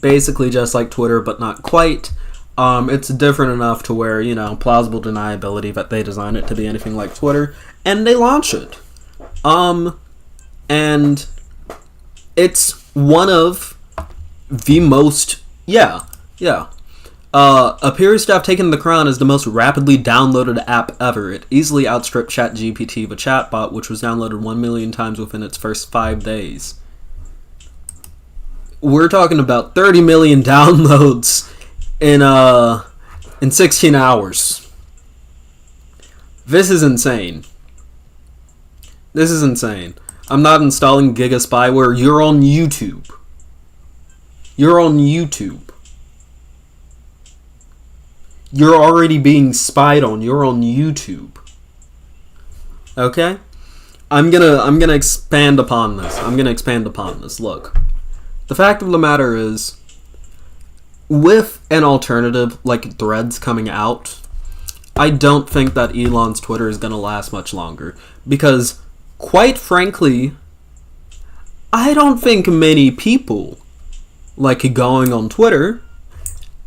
Basically just like Twitter, but not quite. It's different enough to where, plausible deniability that they design it to be anything like Twitter, and they launch it. And it's one of the most, appears to have taken the crown as the most rapidly downloaded app ever. It easily outstripped ChatGPT, the chatbot, which was downloaded 1 million times within its first 5 days. We're talking about 30 million downloads in 16 hours. This is insane. This is insane. I'm not installing Giga spyware. You're on YouTube. You're on YouTube. You're already being spied on. You're on YouTube. Okay? I'm gonna expand upon this. Look. The fact of the matter is, with an alternative like Threads coming out, I don't think that Elon's Twitter is gonna last much longer. Because, quite frankly, I don't think many people like going on Twitter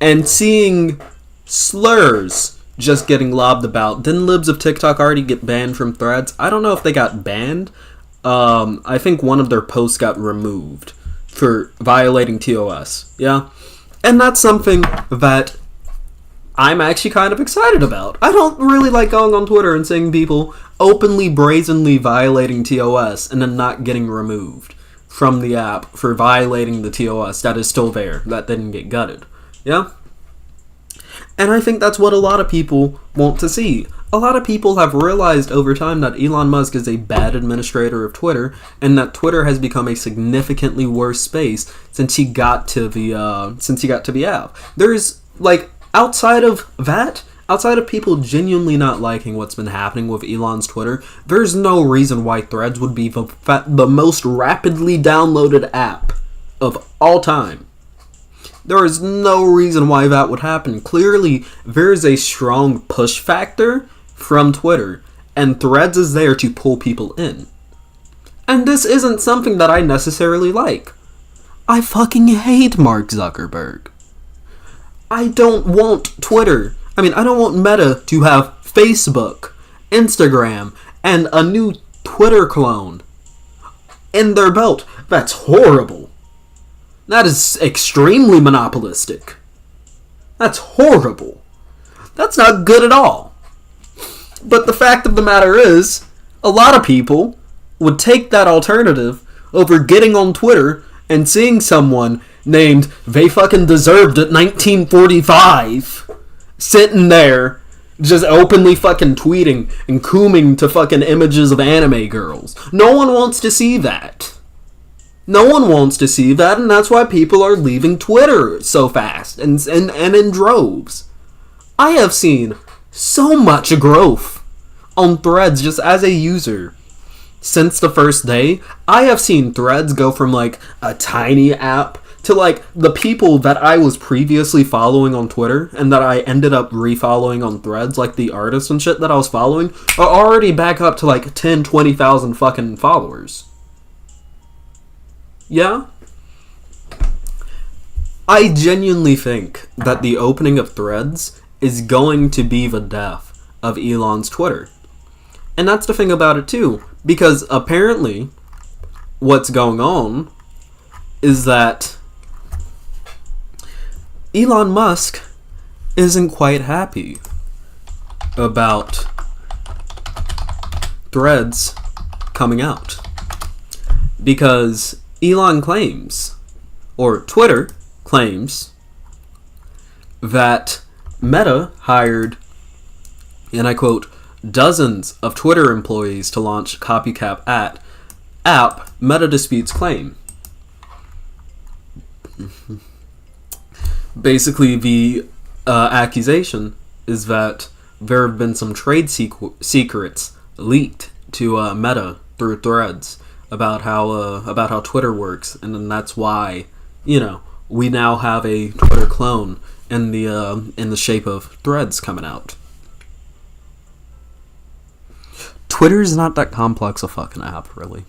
and seeing slurs just getting lobbed about. Didn't libs of TikTok already get banned from Threads? I don't know if they got banned. I think one of their posts got removed for violating TOS. Yeah? And that's something that I'm actually kind of excited about. I don't really like going on Twitter and seeing people openly, brazenly violating TOS and then not getting removed from the app for violating the TOS that is still there, that didn't get gutted. Yeah? And I think that's what a lot of people want to see. A lot of people have realized over time that Elon Musk is a bad administrator of Twitter, and that Twitter has become a significantly worse space since he got to the app. There's like outside of people genuinely not liking what's been happening with Elon's Twitter, there's no reason why Threads would be the most rapidly downloaded app of all time. There is no reason why that would happen. Clearly, there is a strong push factor from Twitter, and Threads is there to pull people in. And this isn't something that I necessarily like. I fucking hate Mark Zuckerberg. I don't want Twitter. I don't want Meta to have Facebook, Instagram, and a new Twitter clone in their belt. That's horrible. That is extremely monopolistic. That's horrible. That's not good at all. But the fact of the matter is, a lot of people would take that alternative over getting on Twitter and seeing someone named They Fucking Deserved It 1945 sitting there just openly fucking tweeting and cooming to fucking images of anime girls. No one wants to see that. No one wants to see that, and that's why people are leaving Twitter so fast and in droves. I have seen so much growth on Threads just as a user. Since the first day, I have seen Threads go from like a tiny app to like the people that I was previously following on Twitter and that I ended up refollowing on Threads, like the artists and shit that I was following, are already back up to like 10, 20,000 fucking followers. Yeah? I genuinely think that the opening of Threads is going to be the death of Elon's Twitter. And that's the thing about it too, because apparently what's going on is that Elon Musk isn't quite happy about Threads coming out. Because Elon claims, or Twitter claims, that Meta hired, and I quote, dozens of Twitter employees to launch copycat app. Meta disputes claim. Basically, the accusation is that there have been some trade secrets leaked to Meta through Threads about how Twitter works, and then that's why we now have a Twitter clone in the shape of Threads coming out. Twitter's not that complex a fucking app, really.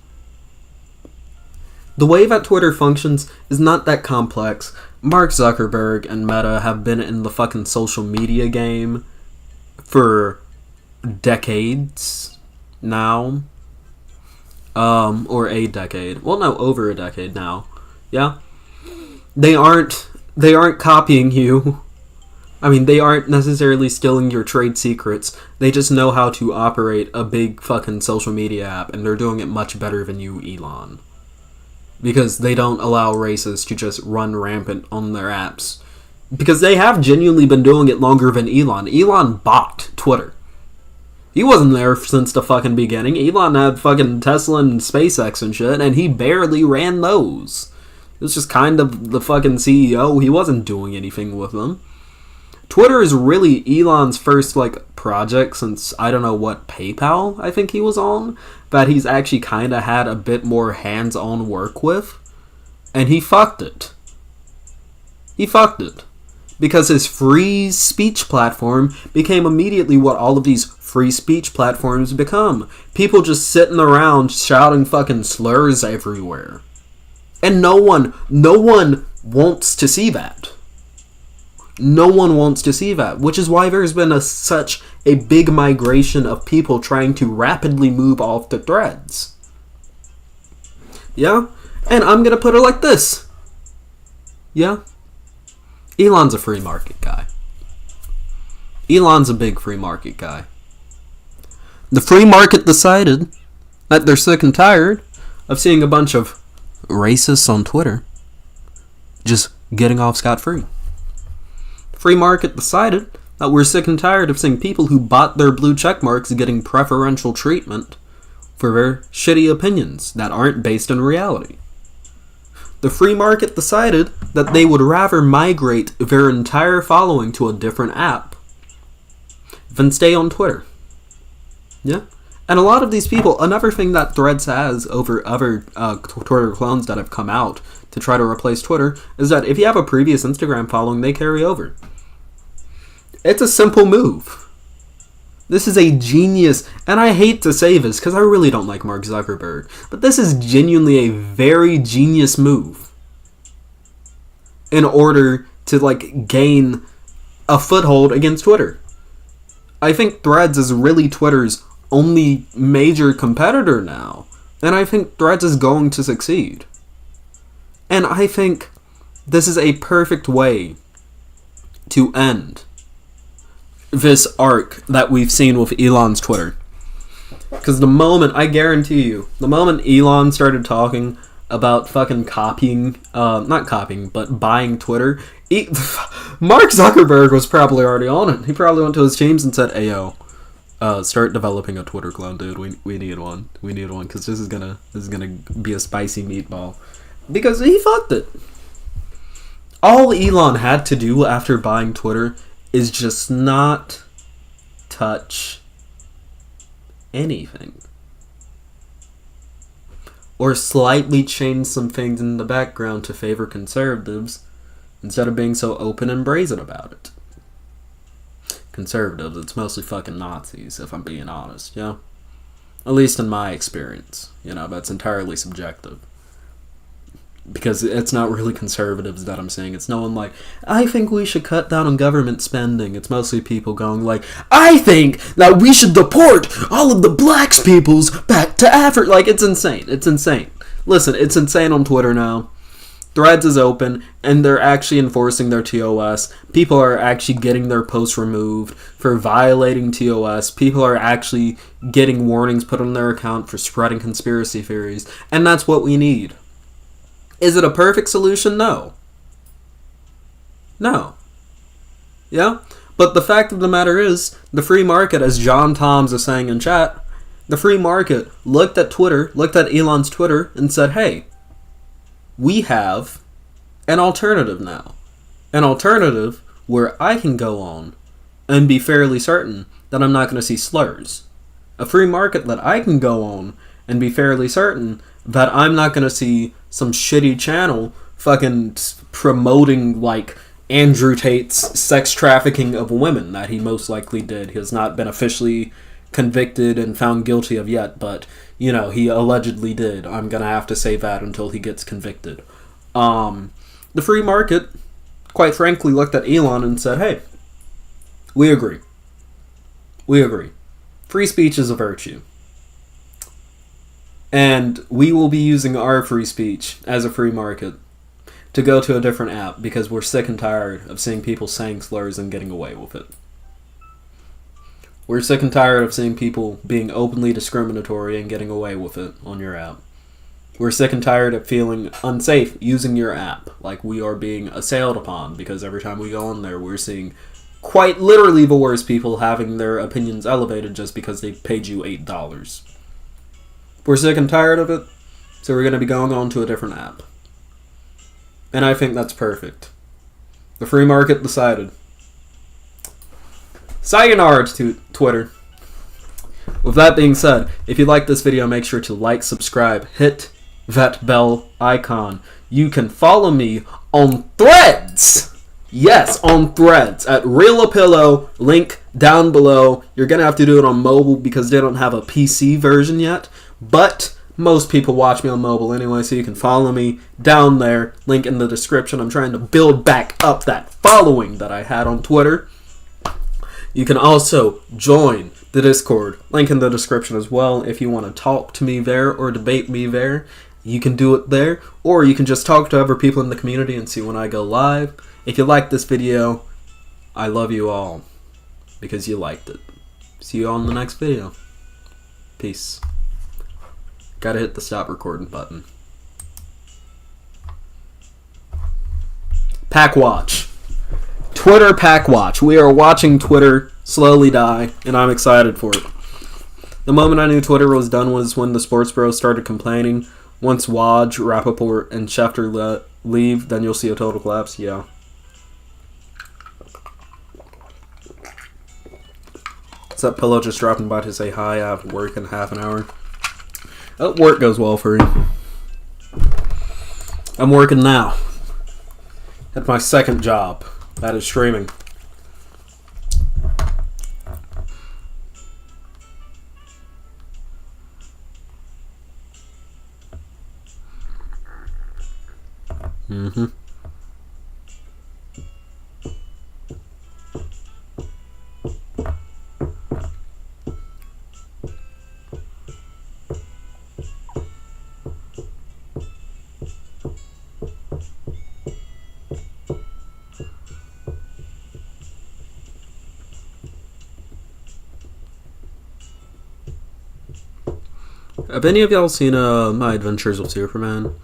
The way that Twitter functions is not that complex. Mark Zuckerberg and Meta have been in the fucking social media game for decades now. Or a decade. Well, no, over a decade now. Yeah? They aren't copying you. They aren't necessarily stealing your trade secrets. They just know how to operate a big fucking social media app, and they're doing it much better than you, Elon. Because they don't allow racists to just run rampant on their apps. Because they have genuinely been doing it longer than Elon. Elon bought Twitter. He wasn't there since the fucking beginning. Elon had fucking Tesla and SpaceX and shit, and he barely ran those. It was just kind of the fucking CEO. He wasn't doing anything with them. Twitter is really Elon's first, project since, I don't know what, PayPal, I think he was on, that he's actually kind of had a bit more hands-on work with. And he fucked it. He fucked it. Because his free speech platform became immediately what all of these free speech platforms become. People just sitting around shouting fucking slurs everywhere. And no one wants to see that. No one wants to see that, which is why there's been such a big migration of people trying to rapidly move off the Threads. Yeah? And I'm gonna put it like this. Yeah? Elon's a free market guy. Elon's a big free market guy. The free market decided that they're sick and tired of seeing a bunch of racists on Twitter just getting off scot-free. Free market decided that we're sick and tired of seeing people who bought their blue check marks getting preferential treatment for their shitty opinions that aren't based in reality. The free market decided that they would rather migrate their entire following to a different app than stay on Twitter. Yeah? And a lot of these people, another thing that Threads has over other Twitter clones that have come out to try to replace Twitter is that if you have a previous Instagram following, they carry over. It's a simple move. This is a genius, and I hate to say this because I really don't like Mark Zuckerberg, but this is genuinely a very genius move in order to gain a foothold against Twitter. I think Threads is really Twitter's only major competitor now, and I think Threads is going to succeed. And I think this is a perfect way to end this arc that we've seen with Elon's Twitter. Because I guarantee you, the moment Elon started talking about fucking not copying, but buying Twitter, Mark Zuckerberg was probably already on it. He probably went to his teams and said, "Ayo, start developing a Twitter clone, dude. We need one. We need one because this is gonna be a spicy meatball." Because he fucked it. All Elon had to do after buying Twitter is just not touch anything. Or slightly change some things in the background to favor conservatives instead of being so open and brazen about it. Conservatives, it's mostly fucking Nazis, if I'm being honest, yeah? At least in my experience. That's entirely subjective. Because it's not really conservatives that I'm saying. It's no one I think we should cut down on government spending. It's mostly people going I think that we should deport all of the black peoples back to Africa. It's insane. It's insane. Listen, it's insane on Twitter now. Threads is open, and they're actually enforcing their TOS. People are actually getting their posts removed for violating TOS. People are actually getting warnings put on their account for spreading conspiracy theories. And that's what we need. Is it a perfect solution? No. No. Yeah? But the fact of the matter is, the free market, as John Toms is saying in chat, the free market looked at Elon's Twitter and said, hey, we have an alternative now. An alternative where I can go on and be fairly certain that I'm not going to see slurs. A free market that I can go on and be fairly certain that I'm not going to see some shitty channel fucking promoting Andrew Tate's sex trafficking of women that he most likely did. He has not been officially convicted and found guilty of yet, but he allegedly did. I'm gonna have to say that until he gets convicted. The free market, quite frankly, looked at Elon and said, hey, we agree. We agree. Free speech is a virtue. And we will be using our free speech as a free market to go to a different app because we're sick and tired of seeing people saying slurs and getting away with it. We're sick and tired of seeing people being openly discriminatory and getting away with it on your app. We're sick and tired of feeling unsafe using your app, like we are being assailed upon, because every time we go on there, we're seeing quite literally the worst people having their opinions elevated just because they paid you $8. We're sick and tired of it, so we're going to be going on to a different app. And I think that's perfect. The free market decided. Sayonara to Twitter. With that being said, if you like this video, make sure to like, subscribe, hit that bell icon. You can follow me on Threads. Yes, on Threads at RealApillow, link down below. You're going to have to do it on mobile because they don't have a PC version yet. But most people watch me on mobile anyway, so you can follow me down there. Link in the description. I'm trying to build back up that following that I had on Twitter. You can also join the Discord. Link in the description as well. If you want to talk to me there or debate me there, you can do it there. Or you can just talk to other people in the community and see when I go live. If you like this video, I love you all because you liked it. See you on the next video. Peace. Gotta hit the stop recording button. Pack watch. Twitter pack watch. We are watching Twitter slowly die, and I'm excited for it. The moment I knew Twitter was done was when the sports bros started complaining. Once Waj, Rappaport, and Schefter leave, then you'll see a total collapse. Yeah. Is that Pillow just dropping by to say hi? I have work in half an hour. Work goes well for you. I'm working now. At my second job. That is streaming. Mm-hmm. Have any of y'all seen My Adventures with Superman?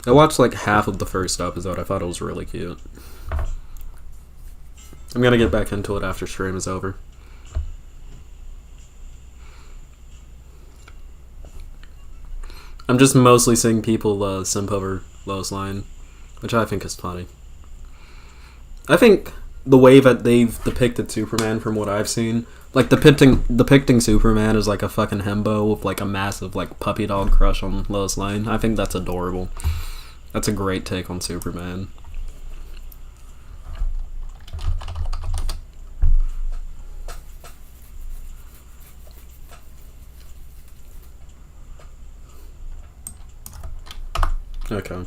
I watched like half of the first episode. I thought it was really cute. I'm gonna get back into it after stream is over. I'm just mostly seeing people simp over Lois Lane, which I think is funny. I think the way that they've depicted Superman from what I've seen, like depicting Superman as like a fucking himbo with like a massive like puppy dog crush on Lois Lane, I think that's adorable. That's a great take on Superman. Okay.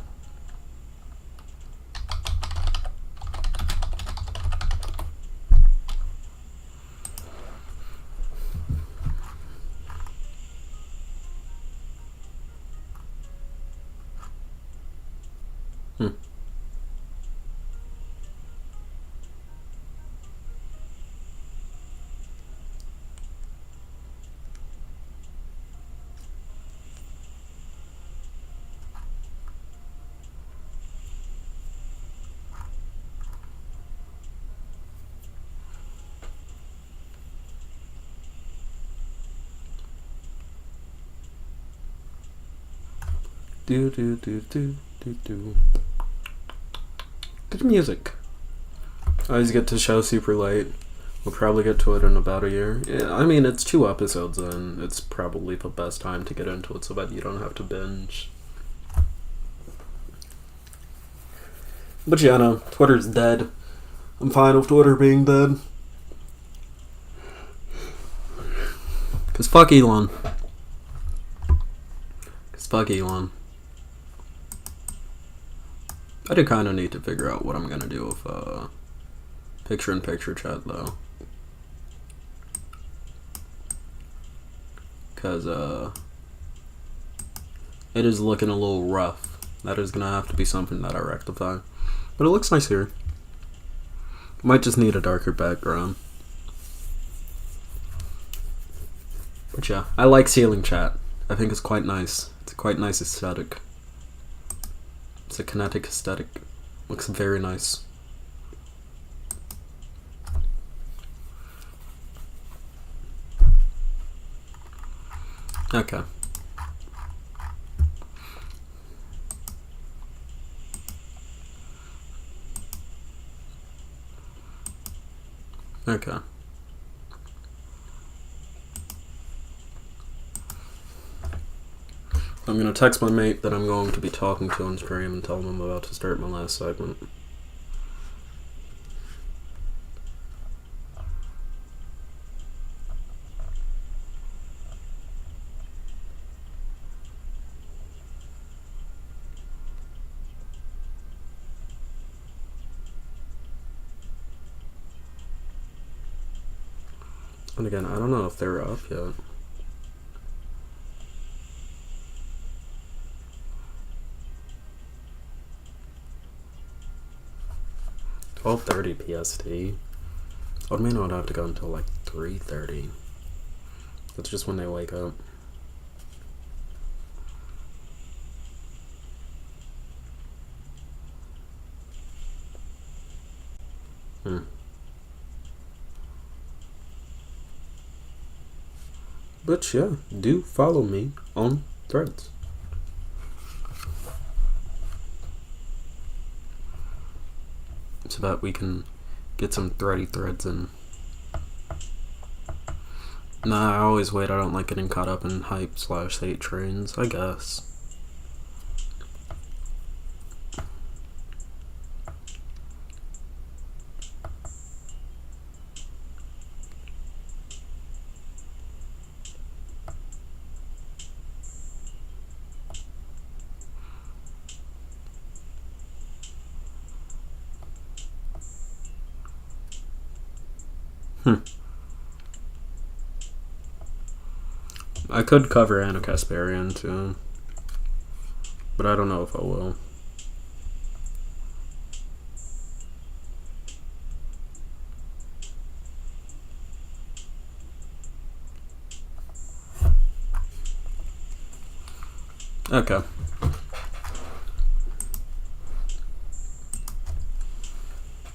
Do do do do do do. Good music. I always get to show super late. We'll probably get to it in about a year. Yeah, I mean, it's 2 episodes in. It's probably the best time to get into it so that you don't have to binge. But yeah, no, Twitter's dead. I'm fine with Twitter being dead. Cause fuck Elon. I do kind of need to figure out what I'm gonna do with picture-in-picture chat though, cause it is looking a little rough. That is gonna have to be something that I rectify, but it looks nice here. Might just need a darker background. But yeah, I like ceiling chat. I think it's quite nice. It's a quite nice aesthetic. It's a kinetic aesthetic. Looks very nice. Okay. Okay. I'm gonna text my mate that I'm going to be talking to on stream and tell him I'm about to start my last segment. And again, I don't know if they're up yet. $12:30 PST. I may not have to go until like 3:30. That's just when they wake up. Hmm. But yeah, do follow me on Threads. So that we can get some thready threads in. Nah, I always wait. I don't like getting caught up in hype/hate trains, I guess. I could cover Anna Kasparian too, but I don't know if I will. Okay.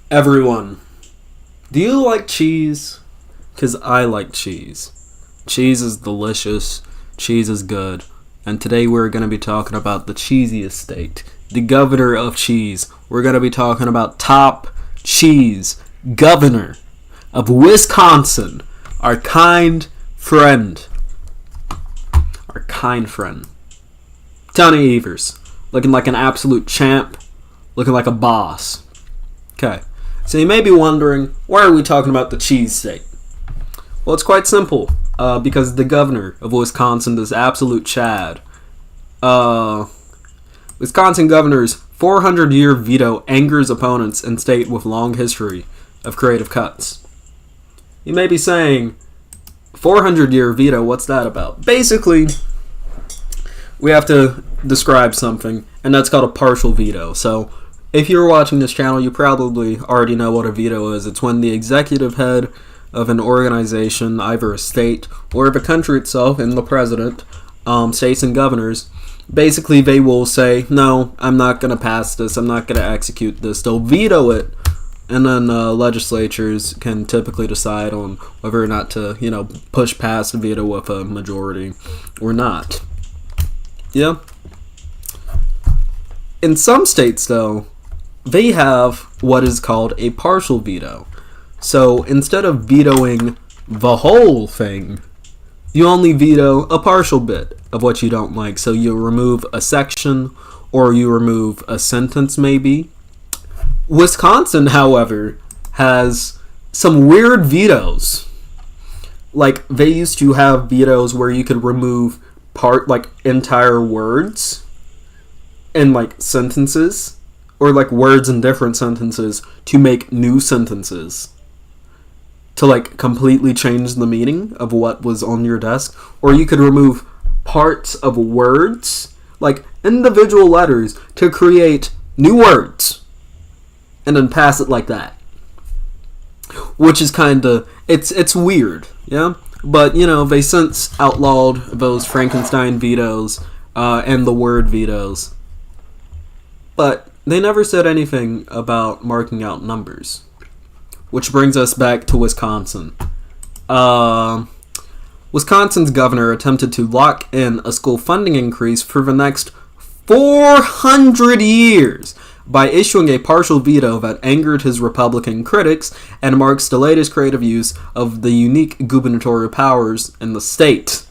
Everyone, do you like cheese? Because I like cheese. Cheese is delicious. Cheese is good. And today we're going to be talking about the cheesiest state. The governor of cheese. We're going to be talking about top cheese governor of Wisconsin. Our kind friend. Our kind friend. Tony Evers. Looking like an absolute champ. Looking like a boss. Okay. So you may be wondering, why are we talking about the cheese state? Well, it's quite simple. Because the governor of Wisconsin, this absolute Chad, Wisconsin governor's 400-year veto angers opponents in state with long history of creative cuts. You may be saying, 400-year veto, what's that about? Basically, we have to describe something, and that's called a partial veto. So, if you're watching this channel, you probably already know what a veto is. It's when the executive head of an organization, either a state or of a country itself, and the president, states and governors, basically they will say, no, I'm not going to pass this, I'm not going to execute this. They'll veto it, and then legislatures can typically decide on whether or not to, push past a veto with a majority or not. Yeah. In some states, though, they have what is called a partial veto. So instead of vetoing the whole thing, you only veto a partial bit of what you don't like. So you remove a section or you remove a sentence maybe. Wisconsin, however, has some weird vetoes. Like they used to have vetoes where you could remove entire words and sentences, or words in different sentences to make new sentences. To completely change the meaning of what was on your desk. Or you could remove parts of words, individual letters, to create new words. And then pass it like that. Which is kinda, it's weird, yeah? But, they since outlawed those Frankenstein vetoes, and the word vetoes. But they never said anything about marking out numbers. Which brings us back to Wisconsin. Wisconsin's governor attempted to lock in a school funding increase for the next 400 years by issuing a partial veto that angered his Republican critics and marks the latest creative use of the unique gubernatorial powers in the state.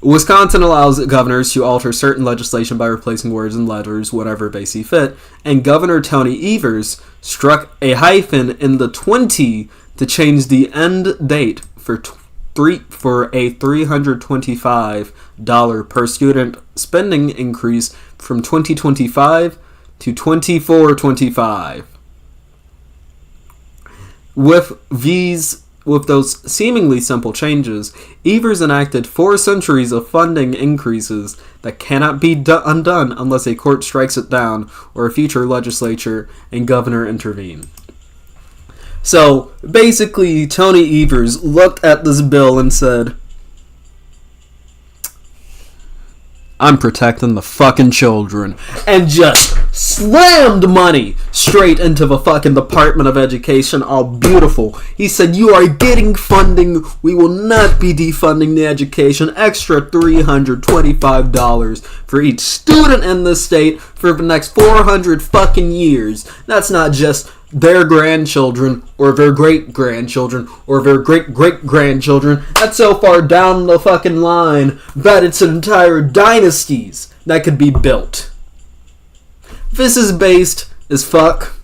Wisconsin allows governors to alter certain legislation by replacing words and letters whenever they see fit, and Governor Tony Evers struck a hyphen in the 20 to change the end date for a $325 per student spending increase from 2025 to 2425. With those seemingly simple changes, Evers enacted 4 centuries of funding increases that cannot be undone unless a court strikes it down or a future legislature and governor intervene. So, basically, Tony Evers looked at this bill and said, I'm protecting the fucking children. And just slammed money straight into the fucking Department of Education. All beautiful. He said, you are getting funding. We will not be defunding the education. Extra $325 for each student in the state for the next 400 fucking years. That's not just their grandchildren, or their great-grandchildren, or their great-great-grandchildren. That's so far down the fucking line that it's entire dynasties that could be built. This is based as fuck.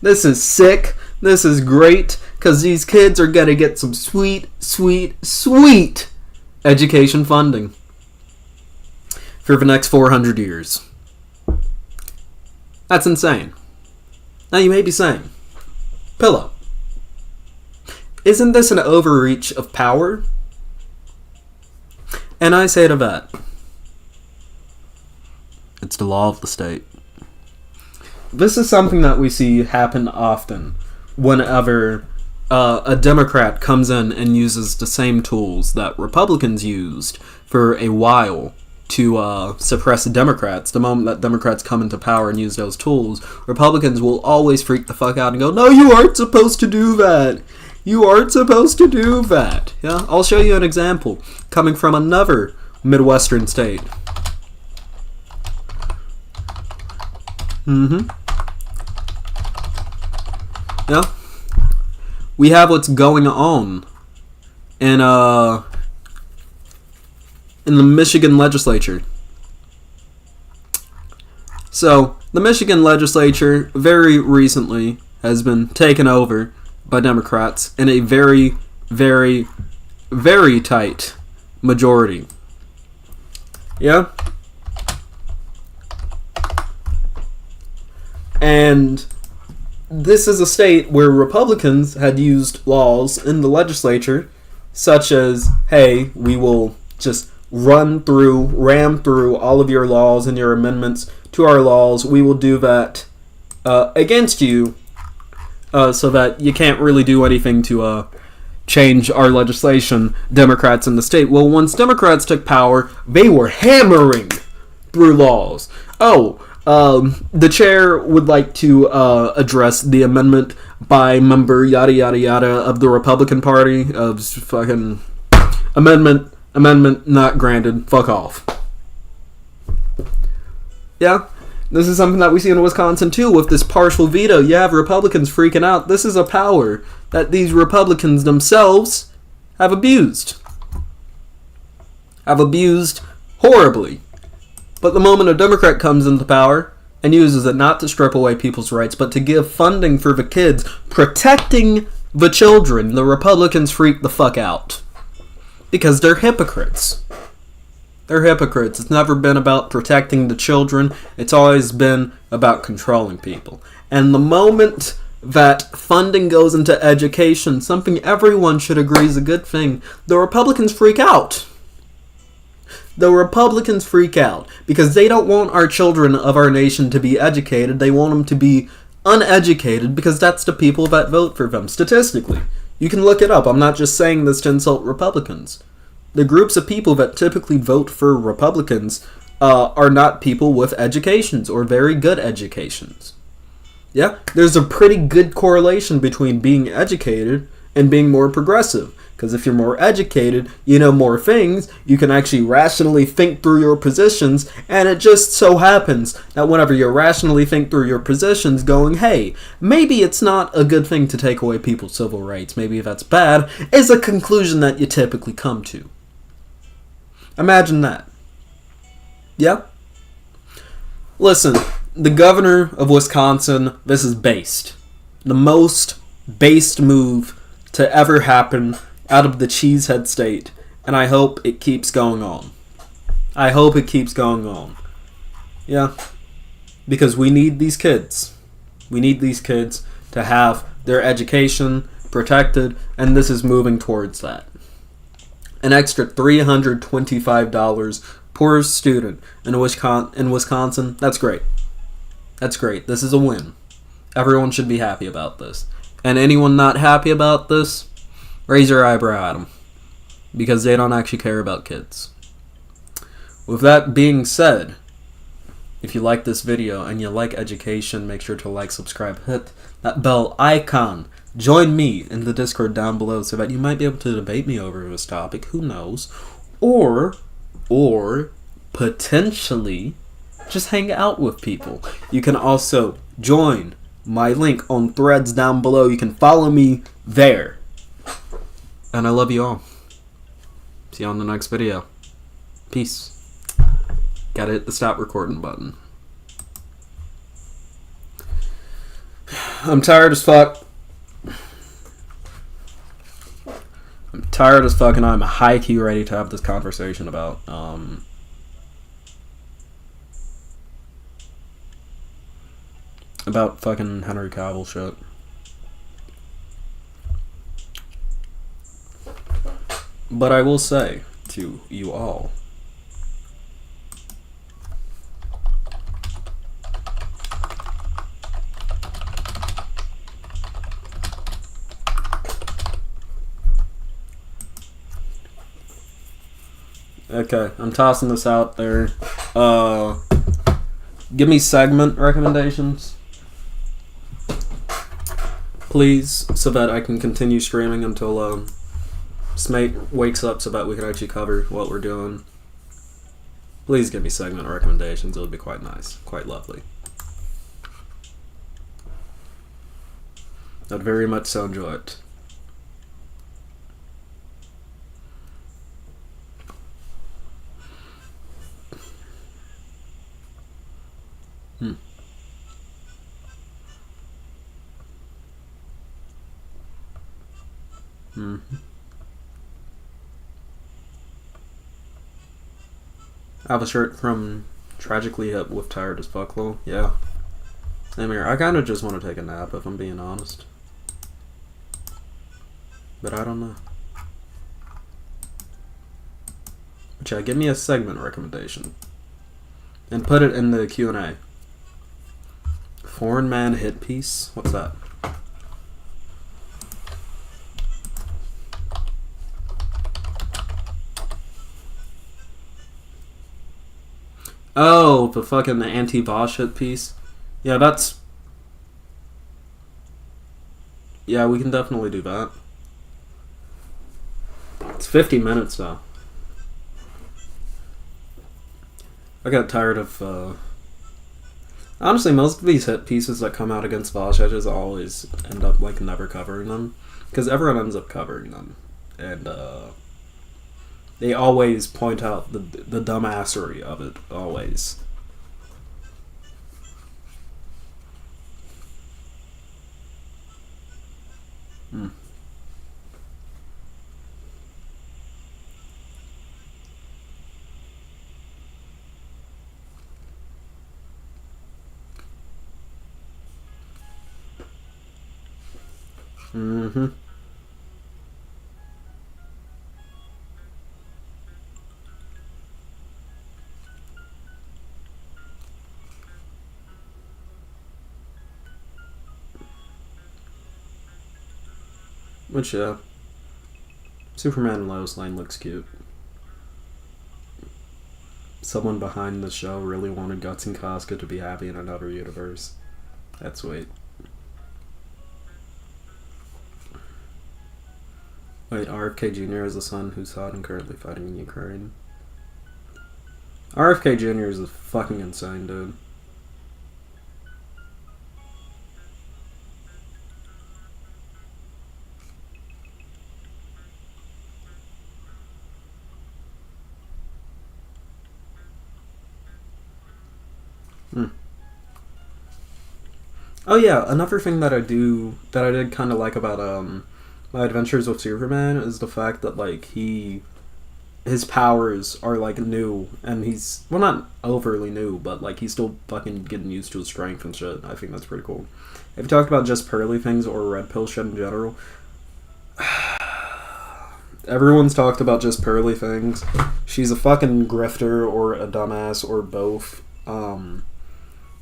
This is sick. This is great, because these kids are gonna get some sweet, sweet, sweet education funding for the next 400 years. That's insane. Now you may be saying, Pillow, isn't this an overreach of power? And I say to that, it's the law of the state. This is something that we see happen often whenever a Democrat comes in and uses the same tools that Republicans used for a while to suppress Democrats. The moment that Democrats come into power and use those tools, Republicans will always freak the fuck out and go, no, you aren't supposed to do that. You aren't supposed to do that. Yeah, I'll show you an example coming from another Midwestern state. Yeah. We have what's going on in the Michigan legislature. So, the Michigan legislature very recently has been taken over by Democrats in a very, very, very tight majority. Yeah? And this is a state where Republicans had used laws in the legislature such as, hey, we will just ram through all of your laws and your amendments to our laws. We will do that against you so that you can't really do anything to change our legislation, Democrats in the state. Well, once Democrats took power, they were hammering through laws. The chair would like to address the amendment by member yada yada yada of the Republican Party of fucking amendment not granted. Fuck off. Yeah, this is something that we see in Wisconsin too with this partial veto. You have Republicans freaking out. This is a power that these Republicans themselves have abused. Have abused horribly. But the moment a Democrat comes into power and uses it not to strip away people's rights, but to give funding for the kids, protecting the children, the Republicans freak the fuck out. Because they're hypocrites. They're hypocrites. It's never been about protecting the children. It's always been about controlling people. And the moment that funding goes into education, something everyone should agree is a good thing, the Republicans freak out. The Republicans freak out because they don't want our children of our nation to be educated. They want them to be uneducated because that's the people that vote for them, statistically. You can look it up. I'm not just saying this to insult Republicans. The groups of people that typically vote for Republicans are not people with educations or very good educations. Yeah, there's a pretty good correlation between being educated and being more progressive. Because if you're more educated, you know more things, you can actually rationally think through your positions, and it just so happens that whenever you rationally think through your positions going, hey, maybe it's not a good thing to take away people's civil rights, maybe that's bad, is a conclusion that you typically come to. Imagine that. Yeah? Listen, the governor of Wisconsin, this is based. The most based move to ever happen out of the cheesehead state, and I hope it keeps going on. I hope it keeps going on. Yeah. Because we need these kids. We need these kids to have their education protected, and this is moving towards that. An extra $325 per student in Wisconsin, that's great. That's great. This is a win. Everyone should be happy about this. And anyone not happy about this, raise your eyebrow at them. Because they don't actually care about kids. with that being said, if you like this video and you like education, make sure to like, subscribe, hit that bell icon. Join me in the Discord down below so that you might be able to debate me over this topic. Who knows? Or potentially just hang out with people. You can also join my link on Threads down below. You can follow me there. And I love you all. See you on the next video. Peace. Gotta hit the stop recording button. I'm tired as fuck. I'm tired as fuck, and I'm high key ready to have this conversation about fucking Henry Cavill shit. But I will say to you all, okay, I'm tossing this out there. Give me segment recommendations, please, so that I can continue streaming until Smate wakes up so that we can actually cover what we're doing. Please give me segment recommendations. It would be quite nice. Quite lovely. I'd very much so enjoy it. I have a shirt from Tragically Hip with Tired as Fuck Lol. Yeah. Same here. I kind of just want to take a nap, if I'm being honest. But I don't know. But yeah, give me a segment recommendation. And put it in the Q&A. Foreign Man Hit Piece? What's that? Oh, the fucking anti-Bosch hit piece. Yeah, that's... Yeah, we can definitely do that. It's 50 minutes, though. I got tired of, honestly, most of these hit pieces that come out against Bosch edges always end up, like, never covering them. Because everyone ends up covering them. And, they always point out the dumbassery of it, always. Which, Superman and Lois Lane looks cute. Someone behind the show really wanted Guts and Casca to be happy in another universe. That's sweet. Wait, RFK Jr. is the son who's hot and currently fighting in Ukraine. RFK Jr. is fucking insane, dude. Oh yeah, another thing that I did kind of like about my adventures with Superman is the fact that like his powers are like new, and he's, well, not overly new, but like he's still fucking getting used to his strength and shit. I think that's pretty cool. If you talked about just Pearly things or Red Pill shit in general, everyone's talked about just Pearly things. She's a fucking grifter or a dumbass or both.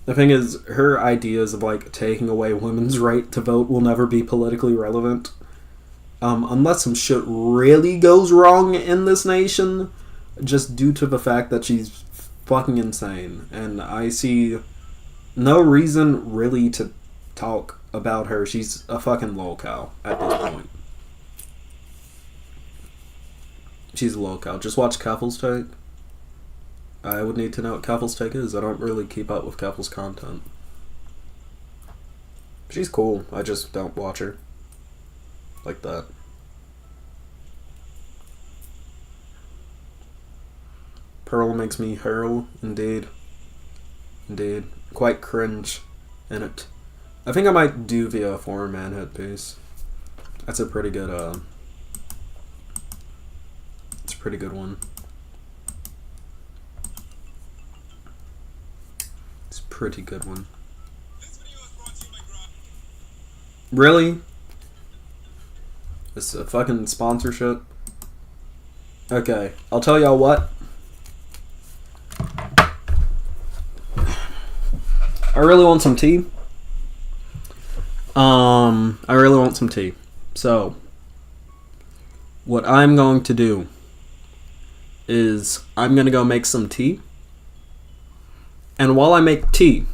The thing is, her ideas of, like, taking away women's right to vote will never be politically relevant. Unless some shit really goes wrong in this nation. just due to the fact that she's fucking insane, and I see no reason really to talk about her. She's a fucking lolcow at this point. She's a lolcow. Just watch Keffel's take. I would need to know what Keffel's take is. I don't really keep up with Keffel's content. She's cool. I just don't watch her like that. Pearl makes me hurl, indeed. Indeed. Quite cringe in it. I think I might do the 4-man headpiece. That's a pretty good, it's a pretty good one. It's a pretty good one. Really? It's a fucking sponsorship? Okay, I'll tell y'all what. I really want some tea. I really want some tea. So, what I'm going to do is I'm going to go make some tea. And while I make tea,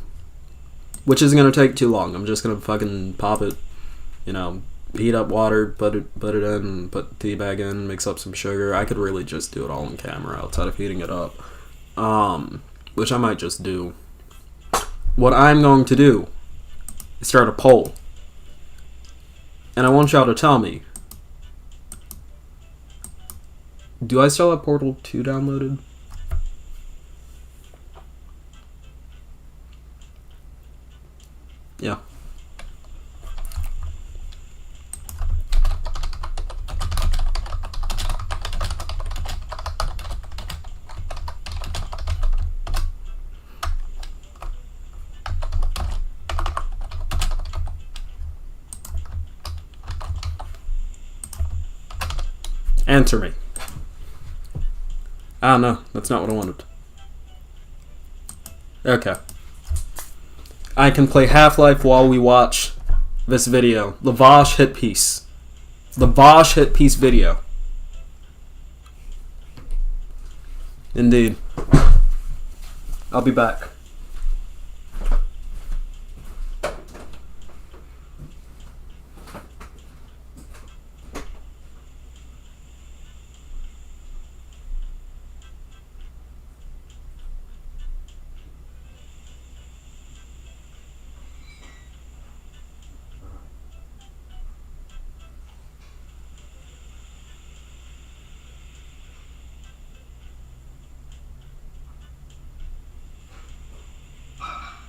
which isn't going to take too long, I'm just going to fucking pop it, you know, heat up water, put it in, put the tea bag in, mix up some sugar. I could really just do it all on camera outside of heating it up. Which I might just do. What I'm going to do is start a poll. And I want y'all to tell me, do I still have Portal 2 downloaded? Yeah. Answer me. Ah, no, that's not what I wanted. Okay. I can play Half-Life while we watch this video. Lavage hit piece. Lavage hit piece video. Indeed. I'll be back.